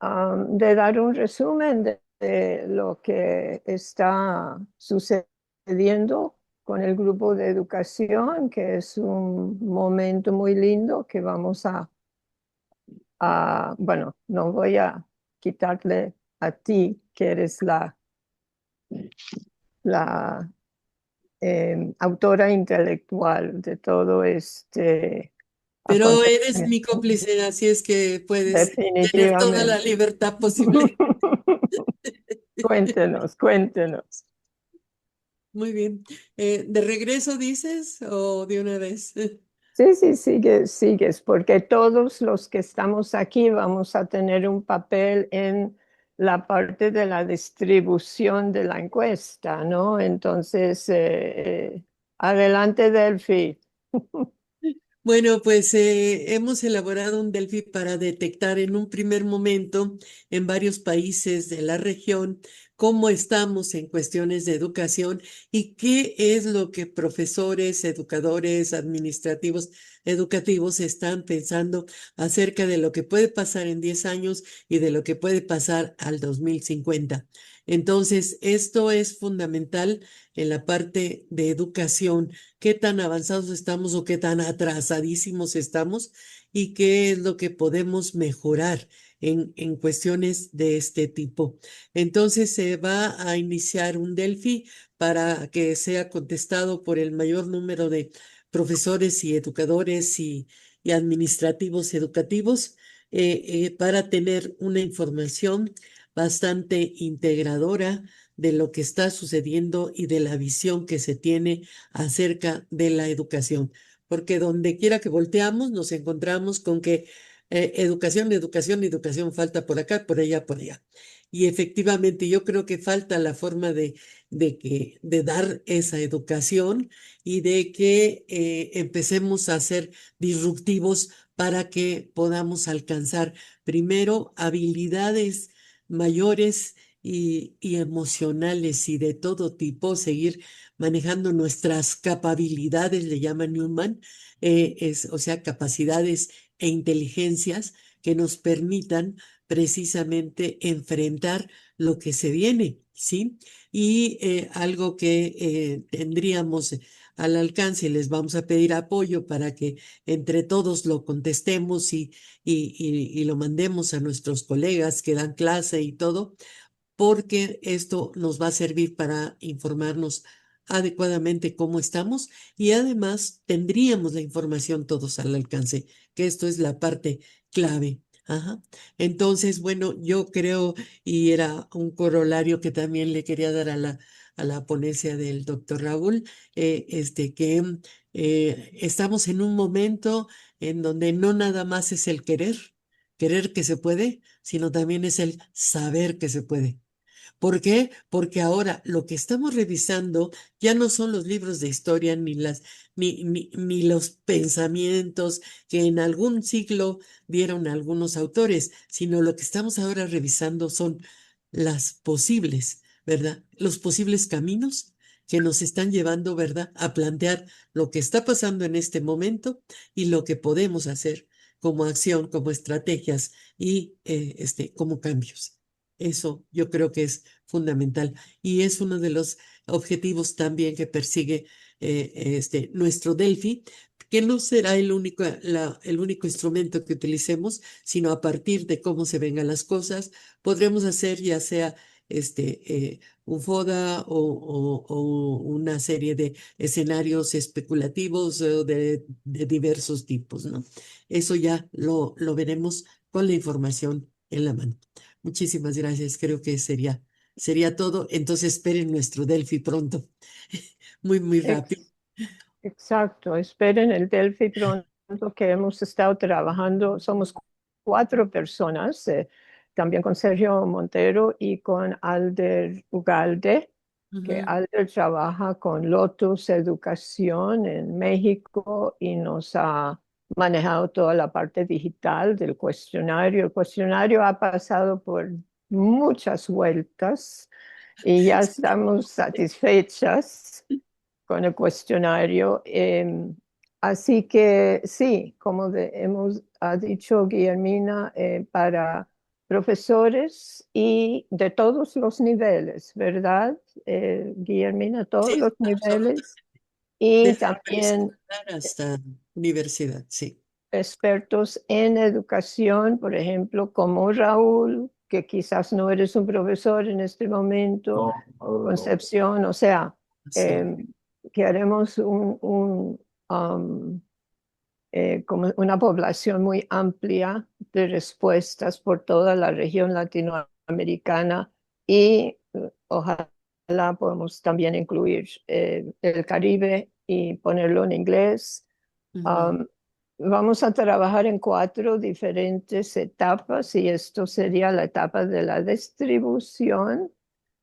de dar un resumen de lo que está sucediendo con el grupo de educación, que es un momento muy lindo que vamos bueno, no voy a quitarle a ti, que eres la autora intelectual de todo este Pero eres mi acontecimiento. cómplice, así es que puedes tener toda la Definitivamente. libertad posible. Cuéntenos, cuéntenos. Muy bien. ¿De regreso dices o de una vez? Sí, sí, sigues, porque todos los que estamos aquí vamos a tener un papel en la parte de la distribución de la encuesta, ¿no? Entonces, adelante, Delphi. Bueno, pues hemos elaborado un Delphi para detectar en un primer momento en varios países de la región cómo estamos en cuestiones de educación y qué es lo que profesores, educadores, administrativos, educativos están pensando acerca de lo que puede pasar en 10 años y de lo que puede pasar al 2050. Entonces, esto es fundamental en la parte de educación, qué tan avanzados estamos o qué tan atrasadísimos estamos y qué es lo que podemos mejorar en cuestiones de este tipo. Entonces se va a iniciar un Delphi para que sea contestado por el mayor número de profesores y educadores y administrativos educativos para tener una información bastante integradora de lo que está sucediendo y de la visión que se tiene acerca de la educación, porque donde quiera que volteamos nos encontramos con que educación, educación, educación falta por acá, por allá, por allá. Y efectivamente yo creo que falta la forma de dar esa educación y de que empecemos a ser disruptivos para que podamos alcanzar primero habilidades mayores y emocionales y de todo tipo, seguir manejando nuestras capacidades, le llama Newman, o sea, capacidades e inteligencias que nos permitan precisamente enfrentar lo que se viene, ¿sí? Y algo que tendríamos al alcance y les vamos a pedir apoyo para que entre todos lo contestemos y lo mandemos a nuestros colegas que dan clase y todo, porque esto nos va a servir para informarnos adecuadamente cómo estamos y además tendríamos la información todos al alcance, que esto es la parte clave. Ajá. Entonces, bueno, yo creo, y era un corolario que también le quería dar a la ponencia del doctor Raúl, que estamos en un momento en donde no nada más es el querer que se puede, sino también es el saber que se puede. ¿Por qué? Porque ahora lo que estamos revisando ya no son los libros de historia ni los pensamientos que en algún siglo dieron algunos autores, sino lo que estamos ahora revisando son las posibles, ¿verdad? Los posibles caminos que nos están llevando, ¿verdad?, a plantear lo que está pasando en este momento y lo que podemos hacer como acción, como estrategias y como cambios. Eso yo creo que es fundamental y es uno de los objetivos también que persigue nuestro Delphi, que no será el único instrumento que utilicemos, sino a partir de cómo se vengan las cosas, podremos hacer ya sea un FODA o una serie de escenarios especulativos de diversos tipos, ¿no? Eso ya lo veremos con la información en la mano. Muchísimas gracias. Creo que sería todo. Entonces esperen nuestro Delphi pronto. Muy rápido. Exacto, esperen el Delphi pronto, que hemos estado trabajando. Somos 4 personas, también con Sergio Montero y con Alder Ugalde, que Alder trabaja con Lotus Educación en México y nos ha manejado toda la parte digital del cuestionario. El cuestionario ha pasado por muchas vueltas y ya estamos satisfechas con el cuestionario. Así que sí, como ha dicho Guillermina, para profesores y de todos los niveles, ¿verdad? Guillermina, todos Sí, los niveles y desde también preescolar hasta universidad, sí. expertos en educación, por ejemplo, como Raúl, que quizás no eres un profesor en este momento, No, ahora no. Concepción, o sea, Sí. que haremos como una población muy amplia de respuestas por toda la región latinoamericana y ojalá podamos también incluir el Caribe y ponerlo en inglés. Um, Vamos a trabajar en 4 diferentes etapas y esto sería la etapa de la distribución.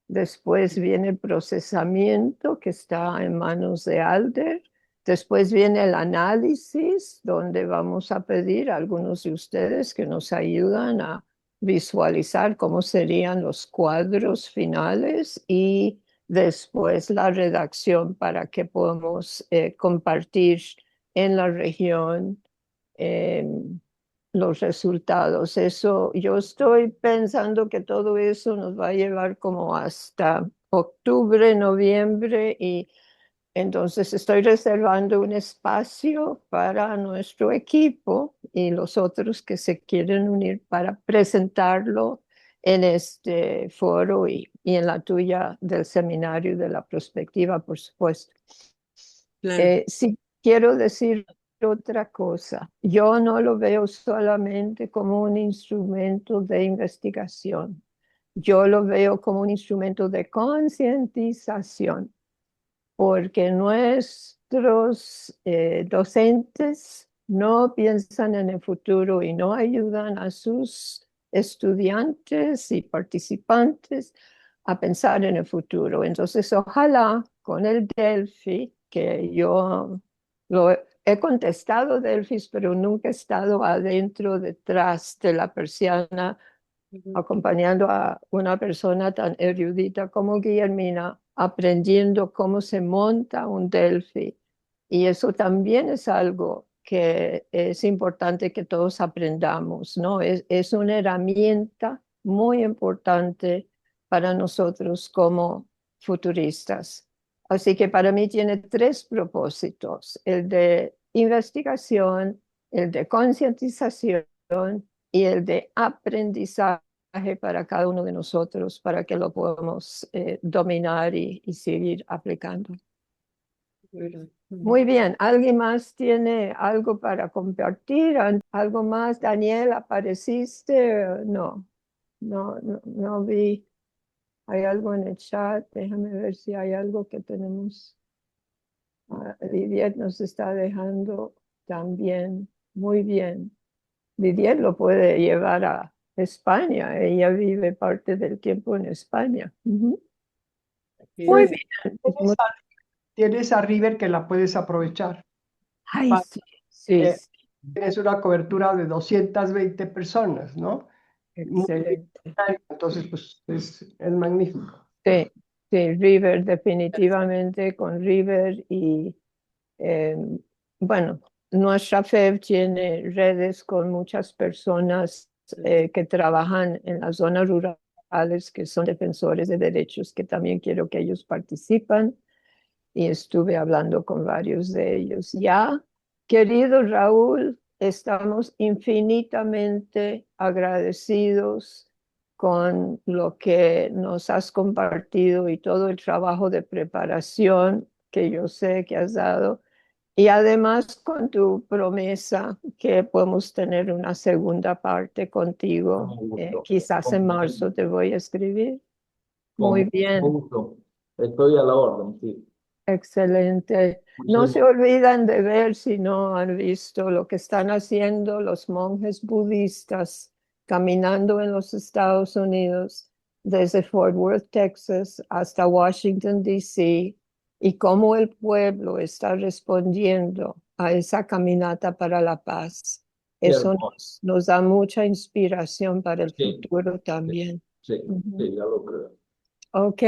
Después viene el procesamiento que está en manos de Alder. Después viene el análisis, donde vamos a pedir a algunos de ustedes que nos ayudan a visualizar cómo serían los cuadros finales y después la redacción para que podamos compartir en la región eh, los resultados. Eso, yo estoy pensando que todo eso nos va a llevar como hasta octubre, noviembre y entonces estoy reservando un espacio para nuestro equipo y los otros que se quieren unir para presentarlo en este foro y en la tuya del seminario de la perspectiva, por supuesto. Claro. Sí, quiero decir otra cosa. Yo no lo veo solamente como un instrumento de investigación. Yo lo veo como un instrumento de concientización, porque nuestros docentes no piensan en el futuro y no ayudan a sus estudiantes y participantes a pensar en el futuro. Entonces, ojalá con el Delphi, que yo he contestado Delphis, pero nunca he estado adentro, detrás de la persiana, acompañando a una persona tan erudita como Guillermina, aprendiendo cómo se monta un Delphi. Y eso también es algo que es importante que todos aprendamos, ¿no? Es una herramienta muy importante para nosotros como futuristas. Así que para mí tiene tres propósitos: el de investigación, el de concientización y el de aprendizaje para cada uno de nosotros, para que lo podamos dominar y seguir aplicando. Muy bien, ¿alguien más tiene algo para compartir? ¿Algo más? Daniel, ¿apareciste? No, no vi. ¿Hay algo en el chat? Déjame ver si hay algo que tenemos. Viviet nos está dejando también. Muy bien. Viviet lo puede llevar a España. Ella vive parte del tiempo en España. Muy Pues, bien. tienes a River que la puedes aprovechar. Ay, sí. Tienes una cobertura de 220 personas, ¿no? Excelente. Entonces, pues es magnífico. Sí, River, definitivamente con River y bueno, nuestra FEB tiene redes con muchas personas que trabajan en las zonas rurales, que son defensores de derechos, que también quiero que ellos participen, y estuve hablando con varios de ellos. Ya, querido Raúl, estamos infinitamente agradecidos con lo que nos has compartido y todo el trabajo de preparación que yo sé que has dado. Y además con tu promesa que podemos tener una segunda parte contigo. Quizás en marzo te voy a escribir. Muy bien. Gusto. Estoy a la orden, sí. Excelente. No se olviden de ver, si no han visto lo que están haciendo los monjes budistas caminando en los Estados Unidos, desde Fort Worth, Texas, hasta Washington, D.C., y cómo el pueblo está respondiendo a esa caminata para la paz. Eso nos da mucha inspiración para el futuro también. Sí, ya lo creo. Ok.